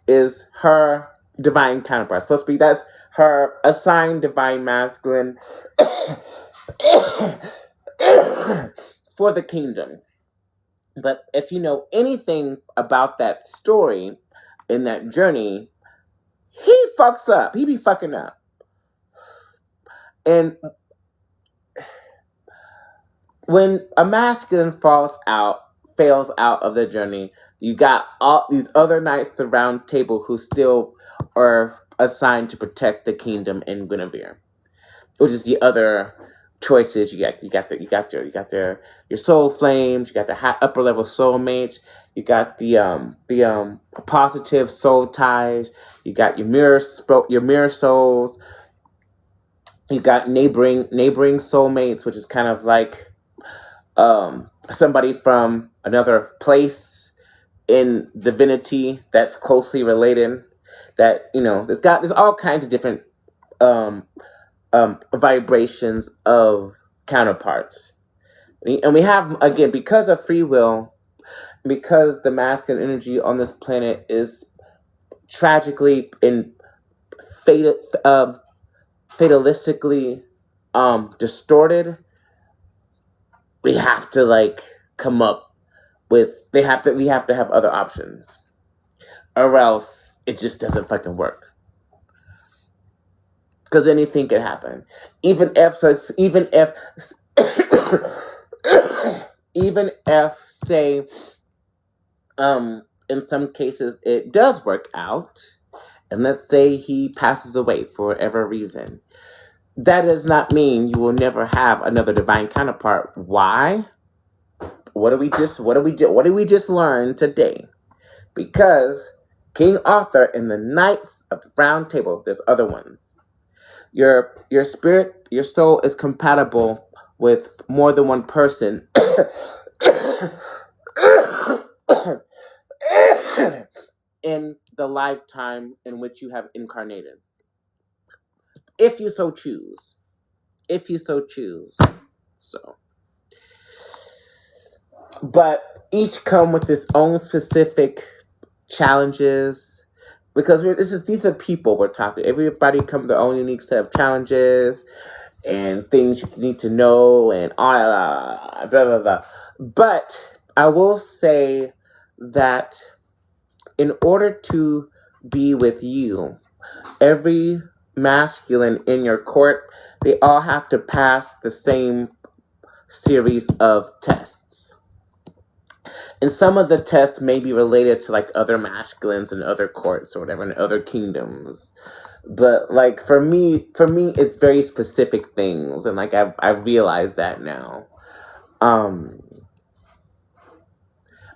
is her divine counterpart. Supposed to be that's her assigned divine masculine for the kingdom. But if you know anything about that story in that journey, he fucks up. He be fucking up. And when a masculine fails out of the journey, you got all these other knights of the Round Table who still are assigned to protect the kingdom in Guinevere, which is the other choices. You got your soul flames. You got the upper level soulmates. You got the positive soul ties. You got your mirror souls. You got neighboring soulmates, which is kind of like somebody from another place in divinity that's closely related. That there's all kinds of different vibrations of counterparts, and we have, again, because of free will, because the masculine energy on this planet is tragically and fatalistically distorted. We have to come up with we have to have other options, or else it just doesn't fucking work. because anything can happen. Even if, so even if, even if, say, in some cases it does work out, and let's say he passes away for whatever reason, that does not mean you will never have another divine counterpart. Why? What do we just learn today? Because King Arthur and the Knights of the Round Table, there's other ones. Your spirit, your soul is compatible with more than one person in the lifetime in which you have incarnated. If you so choose. If you so choose. So. But each come with its own specific challenges. Because these are people we're talking. Everybody comes with their own unique set of challenges and things you need to know and blah, blah, blah. But I will say that in order to be with you, every masculine in your court, they all have to pass the same series of tests. And some of the tests may be related to like other masculines in other courts or whatever, in other kingdoms. But like for me, it's very specific things, and like I realize that now.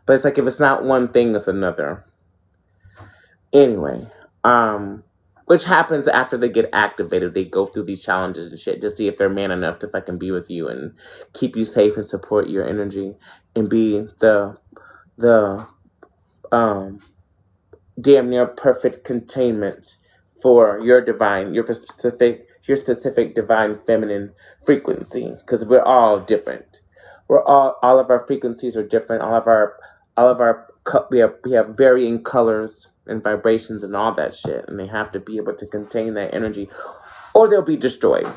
But it's like if it's not one thing, it's another. Anyway, which happens after they get activated. They go through these challenges and shit to see if they're man enough to fucking be with you and keep you safe and support your energy and be the damn near perfect containment for your specific divine feminine frequency, because we're all different. All of our frequencies are different. We have varying colors and vibrations and all that shit, and they have to be able to contain that energy or they'll be destroyed.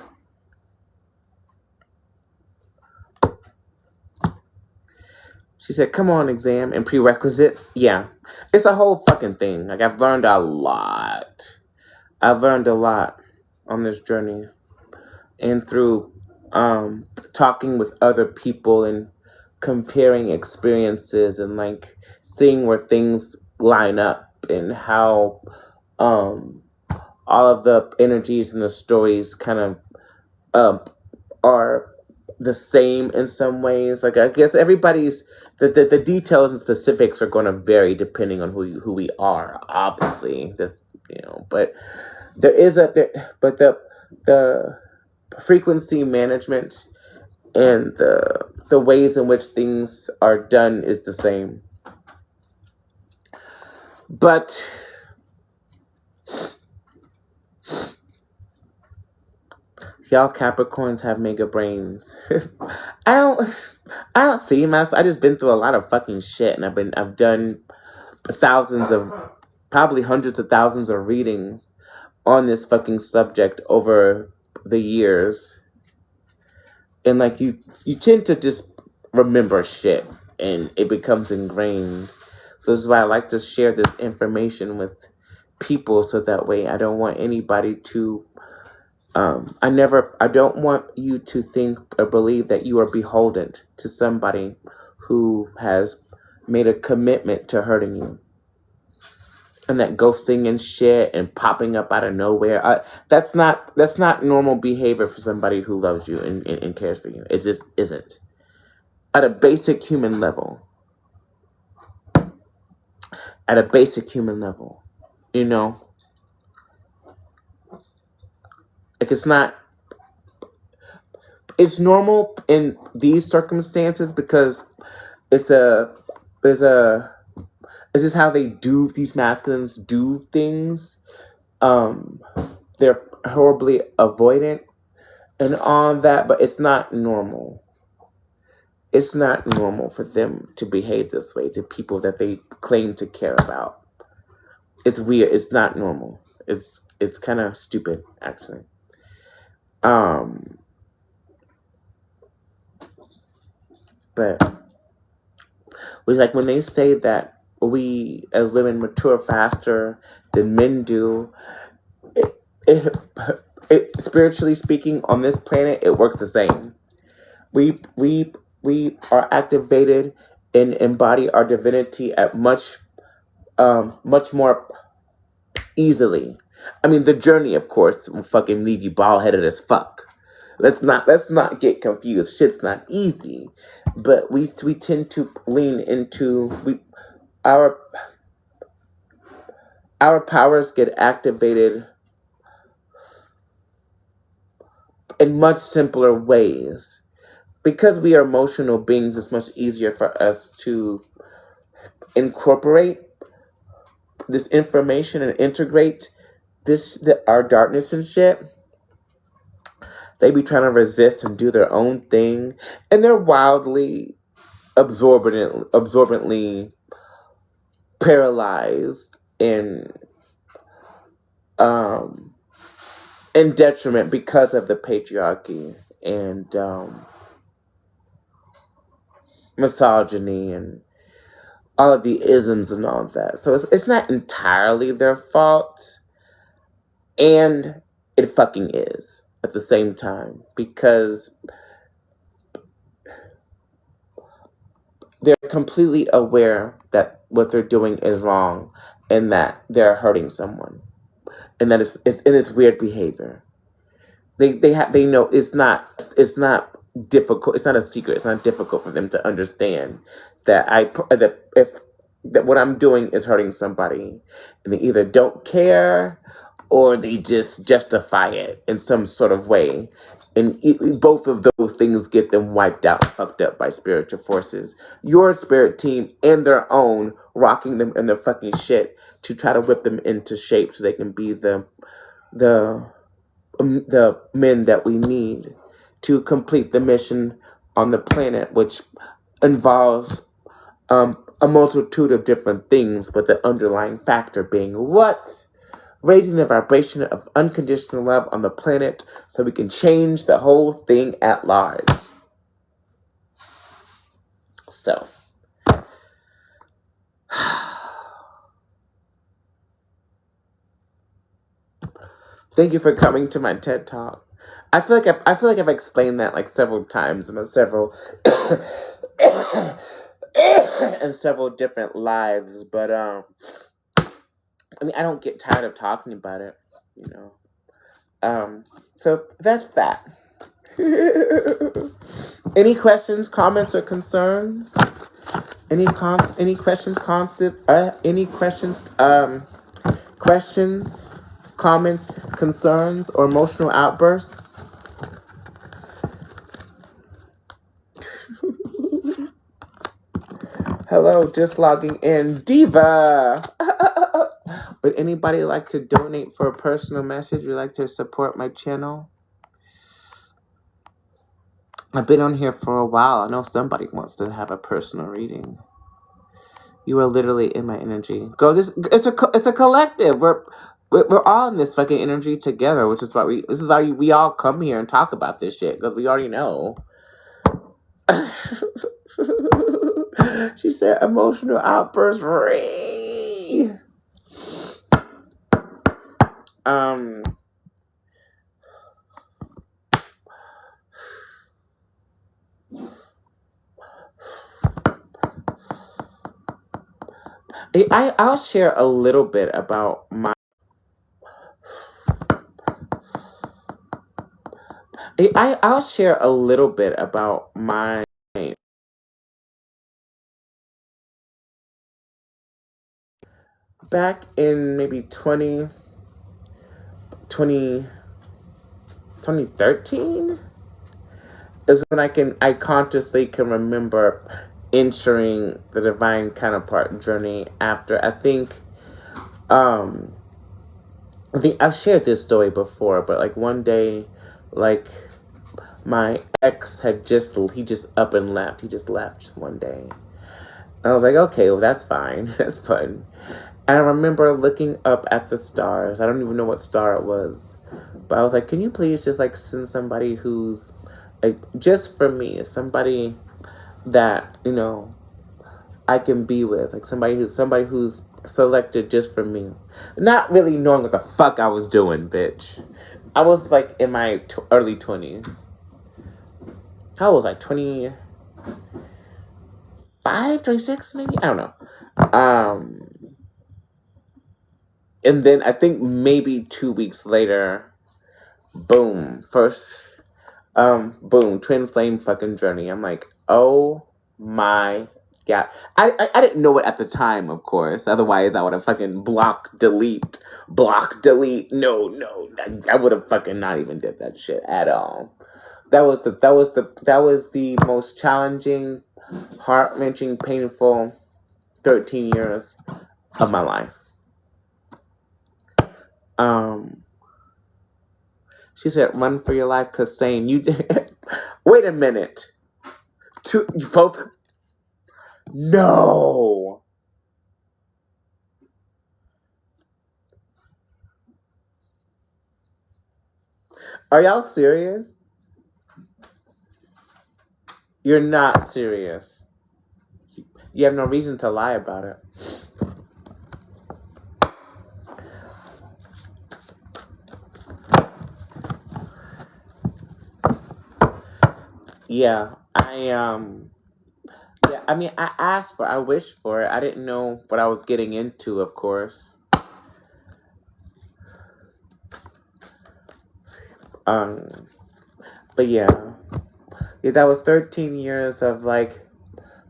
She said, come on, exam and prerequisites. Yeah, it's a whole fucking thing. Like, I've learned a lot. I've learned a lot on this journey. And through talking with other people and comparing experiences and, like, seeing where things line up and how all of the energies and the stories kind of are the same in some ways. Like, I guess everybody's the details and specifics are going to vary depending on who we are, obviously. But the frequency management and the ways in which things are done is the same. But y'all Capricorns have mega brains. I don't see myself. I just been through a lot of fucking shit, and I've done thousands of, probably hundreds of thousands of readings on this fucking subject over the years. And like you tend to just remember shit, and it becomes ingrained. So this is why I like to share this information with people, so that way I don't want anybody to I don't want you to think or believe that you are beholden to somebody who has made a commitment to hurting you. And that ghosting and shit and popping up out of nowhere, that's not normal behavior for somebody who loves you and cares for you. It just isn't. At a basic human level. You know? Like, it's normal in these circumstances because it's just how these masculines do things. They're horribly avoidant and all that, but it's not normal. It's not normal for them to behave this way to people that they claim to care about. It's weird. It's not normal. It's kind of stupid, actually. But it's like when they say that we as women mature faster than men do, spiritually speaking, on this planet, it works the same. We are activated and embody our divinity at much more easily. I mean, the journey, of course, will fucking leave you bald headed as fuck. Let's not get confused. Shit's not easy, but we tend to lean into our powers get activated in much simpler ways. Because we are emotional beings, it's much easier for us to incorporate this information and integrate our darkness and shit. They be trying to resist and do their own thing, and they're wildly absorbently paralyzed in detriment because of the patriarchy and misogyny and all of the isms and all of that. So it's not entirely their fault, and it fucking is at the same time, because they're completely aware that what they're doing is wrong and that they're hurting someone, and that it's weird behavior. They know it's not difficult. It's not a secret. It's not difficult for them to understand that that what I'm doing is hurting somebody, and they either don't care or they just justify it in some sort of way. And both of those things get them wiped out, fucked up by spiritual forces. Your spirit team and their own, rocking them in their fucking shit to try to whip them into shape so they can be the men that we need to complete the mission on the planet, which involves a multitude of different things, but the underlying factor being what? Raising the vibration of unconditional love on the planet so we can change the whole thing at large. So, thank you for coming to my TED Talk. I feel like I've explained that like several times in several in several different lives, but I mean, I don't get tired of talking about it, you know. So that's that. Any questions, comments, or concerns? Any questions, questions, comments, concerns, or emotional outbursts? Hello, just logging in. Diva! Would anybody like to donate for a personal message? Would like to support my channel? I've been on here for a while. I know somebody wants to have a personal reading. You are literally in my energy. It's a collective. We're all in this fucking energy together, which is why we all come here and talk about this shit, because we already know. She said emotional outburst. I'll share a little bit about my. I'll share a little bit about my. Back in maybe 2013 is when I consciously can remember entering the divine counterpart journey after I think I've shared this story before, but like one day, like my ex he just up and left. He just left one day. And I was like, okay, well that's fine. That's fun. And I remember looking up at the stars. I don't even know what star it was. But I was like, can you please just like send somebody who's like just for me, somebody that, you know, I can be with, like somebody who's selected just for me. Not really knowing what the fuck I was doing, bitch. I was like in my early 20s. How was I? 25, 26 maybe? I don't know. And then I think maybe 2 weeks later, boom, boom, twin flame fucking journey. I'm like, oh my god. I didn't know it at the time, of course. Otherwise, I would have fucking block, delete. No. I would have fucking not even did that shit at all. That was the most challenging, heart-wrenching, painful 13 years of my life. She said, "Run for your life, cause saying you did." Wait a minute. You both. No. Are y'all serious? You're not serious. You have no reason to lie about it. Yeah, I mean, I wished for it. I didn't know what I was getting into, of course. But yeah, that was 13 years of like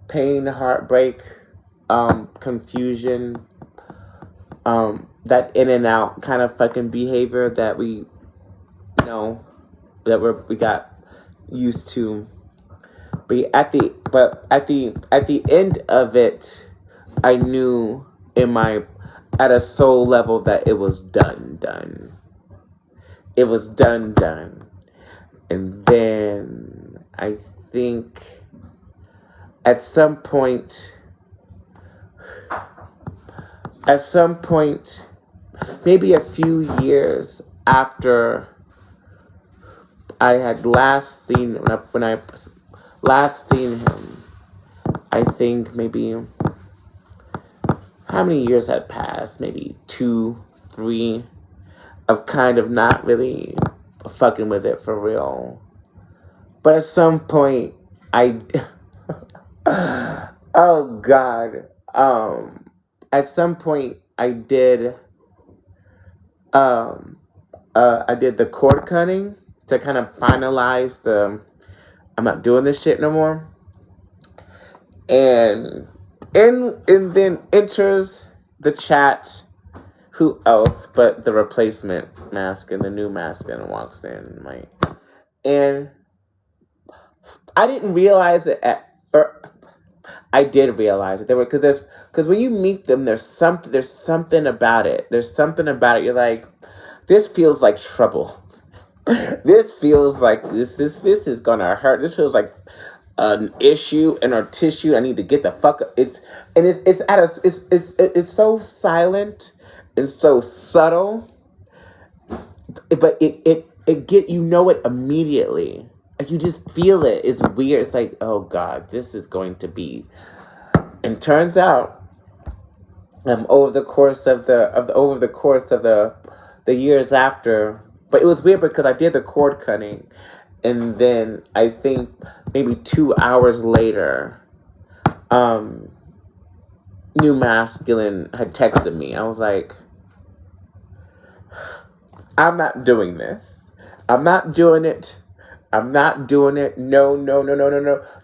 pain, heartbreak, confusion, that in and out kind of fucking behavior that we got used to. But at the end of it, I knew at a soul level that it was done. It was done. And then I think at some point, maybe a few years after I had last seen him, I think maybe, how many years had passed? Maybe 2, 3 of kind of not really fucking with it for real. But at some point, oh God, at some point I did the cord cutting to kind of finalize I'm not doing this shit no more. And then enters the chat, who else but the replacement mask, and the new mask and walks in, and I didn't realize it I did realize it. Because when you meet them, there's something about it. You're like, this feels like trouble. This feels like this is gonna hurt. This feels like an issue in our tissue. I need to get the fuck up. It's so silent and so subtle, but it it immediately. Like, you just feel it. It's weird. It's like, oh God, this is going to be. And turns out, over the course of the years after. But it was weird because I did the cord cutting, and then I think maybe 2 hours later, New Masculine had texted me. I was like, I'm not doing this. I'm not doing it. No.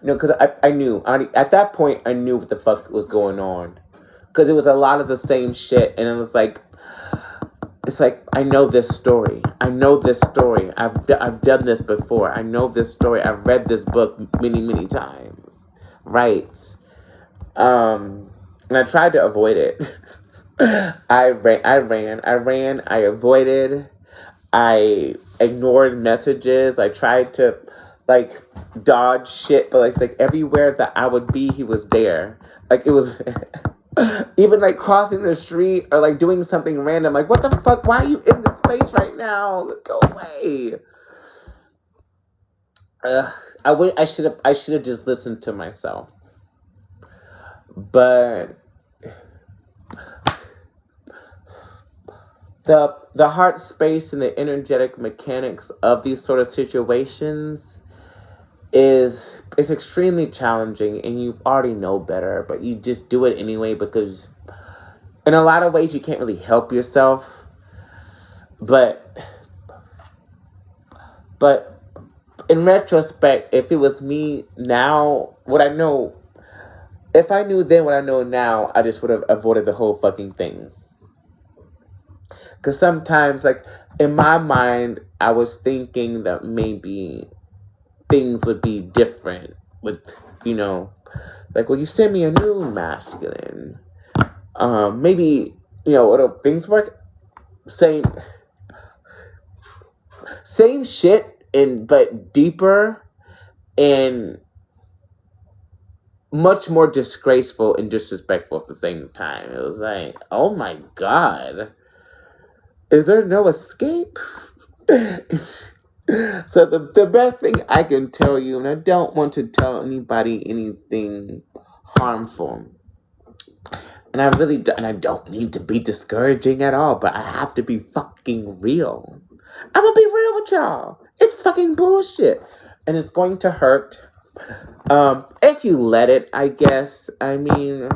Because I knew. At that point, I knew what the fuck was going on. Because it was a lot of the same shit, and it was like, it's like, I know this story. I've done this before. I know this story. I've read this book many times. Right. And I tried to avoid it. I ran. I avoided. I ignored messages. I tried to, like, dodge shit. But it's like everywhere that I would be, he was there. Like, it was... Even like crossing the street or like doing something random, like, what the fuck? Why are you in this place right now? Go away. I should have just listened to myself. But the heart space and the energetic mechanics of these sort of situations is extremely challenging, and you already know better, but you just do it anyway because in a lot of ways you can't really help yourself. But in retrospect, if it was me now, what I know, if I knew then what I know now, I just would have avoided the whole fucking thing. Because sometimes, like, in my mind, I was thinking that maybe things would be different with, like, well, you send me a new masculine. Maybe, things work. Same shit, but deeper and much more disgraceful and disrespectful at the same time. It was like, oh my God. Is there no escape? So the best thing I can tell you, and I don't want to tell anybody anything harmful, and I don't mean to be discouraging at all, but I have to be fucking real. I'm gonna be real with y'all. It's fucking bullshit, and it's going to hurt. If you let it, I guess. I mean,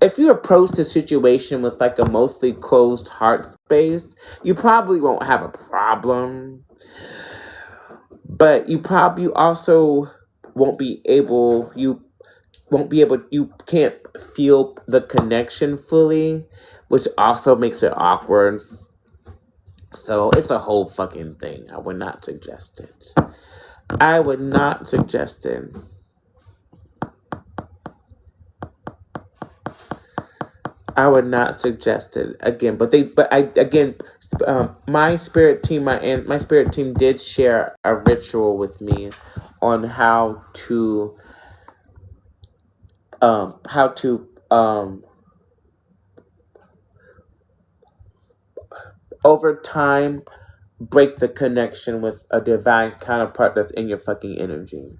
if you approach the situation with like a mostly closed heart space, you probably won't have a problem. But you also won't be able, you can't feel the connection fully, which also makes it awkward. So it's a whole fucking thing. I would not suggest it. I would not suggest it. I would not suggest it again, my spirit team did share a ritual with me on how to over time break the connection with a divine counterpart that's in your fucking energy.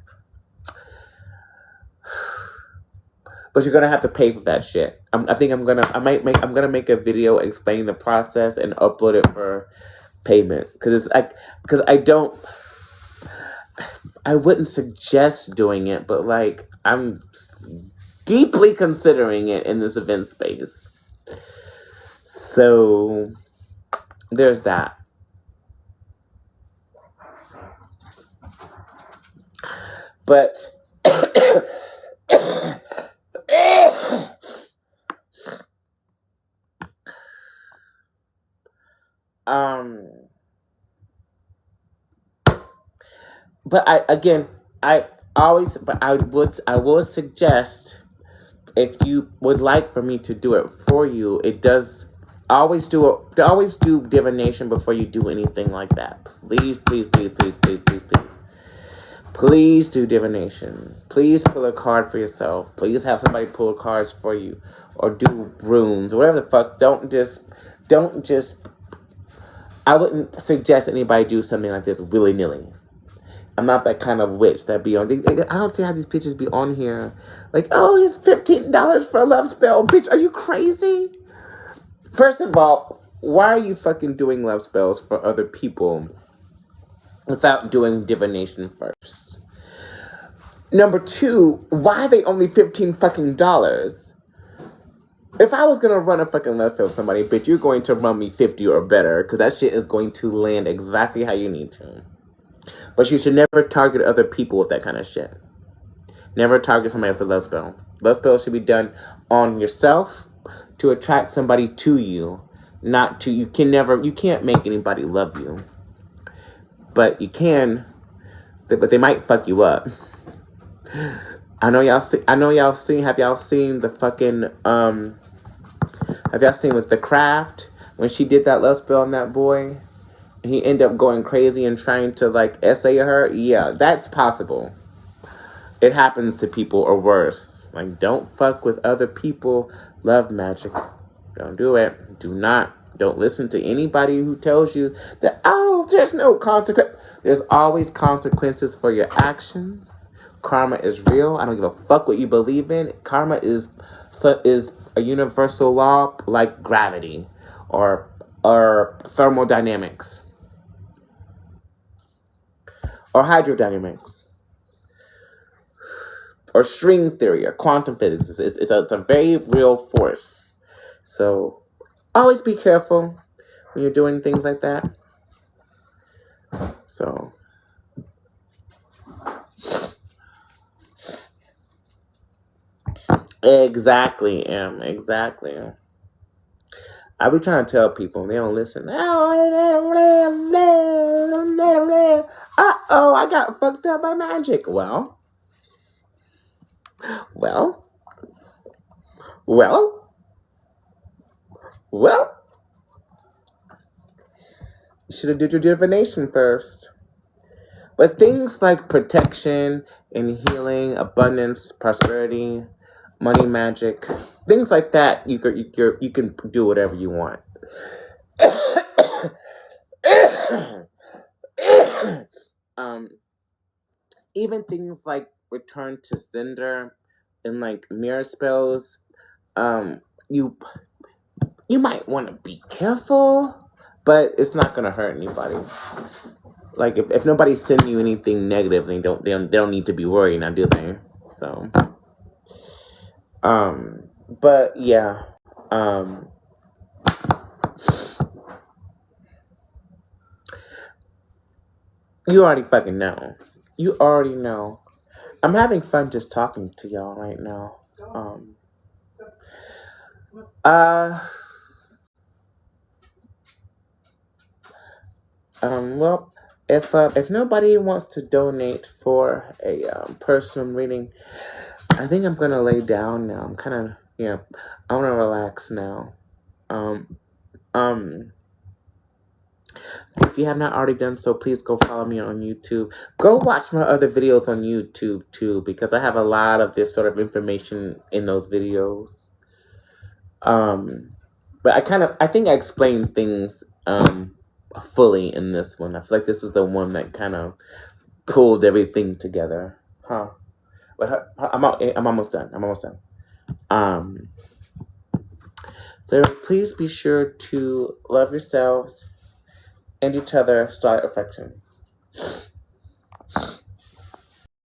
But you're gonna have to pay for that shit. I'm gonna make a video explaining the process and upload it for payment. Because I wouldn't suggest doing it, but like I'm deeply considering it in this event space. So there's that. But but I would suggest, if you would like for me to do it for you, always do divination before you do anything like that. Please do divination. Please pull a card for yourself. Please have somebody pull cards for you, or do runes, or whatever the fuck. Don't just. I wouldn't suggest anybody do something like this willy-nilly. I'm not that kind of witch that be on. I don't see how these bitches be on here. Like, oh, it's $15 for a love spell. Bitch, are you crazy? First of all, why are you fucking doing love spells for other people without doing divination first? Number two, why are they only $15 fucking dollars? If I was gonna run a fucking love spell with somebody, bitch, you're going to run me 50 or better, because that shit is going to land exactly how you need to. But you should never target other people with that kind of shit. Never target somebody with a love spell. Love spells should be done on yourself to attract somebody to you, not to, you can't make anybody love you. But you can, but they might fuck you up. Have y'all seen the fucking, have y'all seen with The Craft, when she did that love spell on that boy? He ended up going crazy and trying to, like, essay her? Yeah, that's possible. It happens to people, or worse. Like, don't fuck with other people. Love magic. Don't do it. Don't listen to anybody who tells you that, oh, there's no consequence. There's always consequences for your actions. Karma is real. I don't give a fuck what you believe in. Karma is a universal law like gravity or thermodynamics or hydrodynamics or string theory or quantum physics. It's a very real force. So always be careful when you're doing things like that. So exactly. I be trying to tell people, they don't listen. Uh-oh, I got fucked up by magic. Well. You should have did your divination first. But things like protection and healing, abundance, prosperity, money magic, things like that, you can do whatever you want. Even things like return to sender and like mirror spells, you might want to be careful, but it's not gonna hurt anybody. Like if nobody's sending you anything negative, they don't need to be worried now, do they? So, but yeah, you already fucking know. You already know. I'm having fun just talking to y'all right now. Well, if nobody wants to donate for a personal reading, I think I'm gonna lay down now. I'm kind of I want to relax now. If you have not already done so, please go follow me on YouTube. Go watch my other videos on YouTube too, because I have a lot of this sort of information in those videos. But I think I explained things fully in this one. I feel like this is the one that kind of pulled everything together. But I'm almost done. So please be sure to love yourselves and each other. Start affection.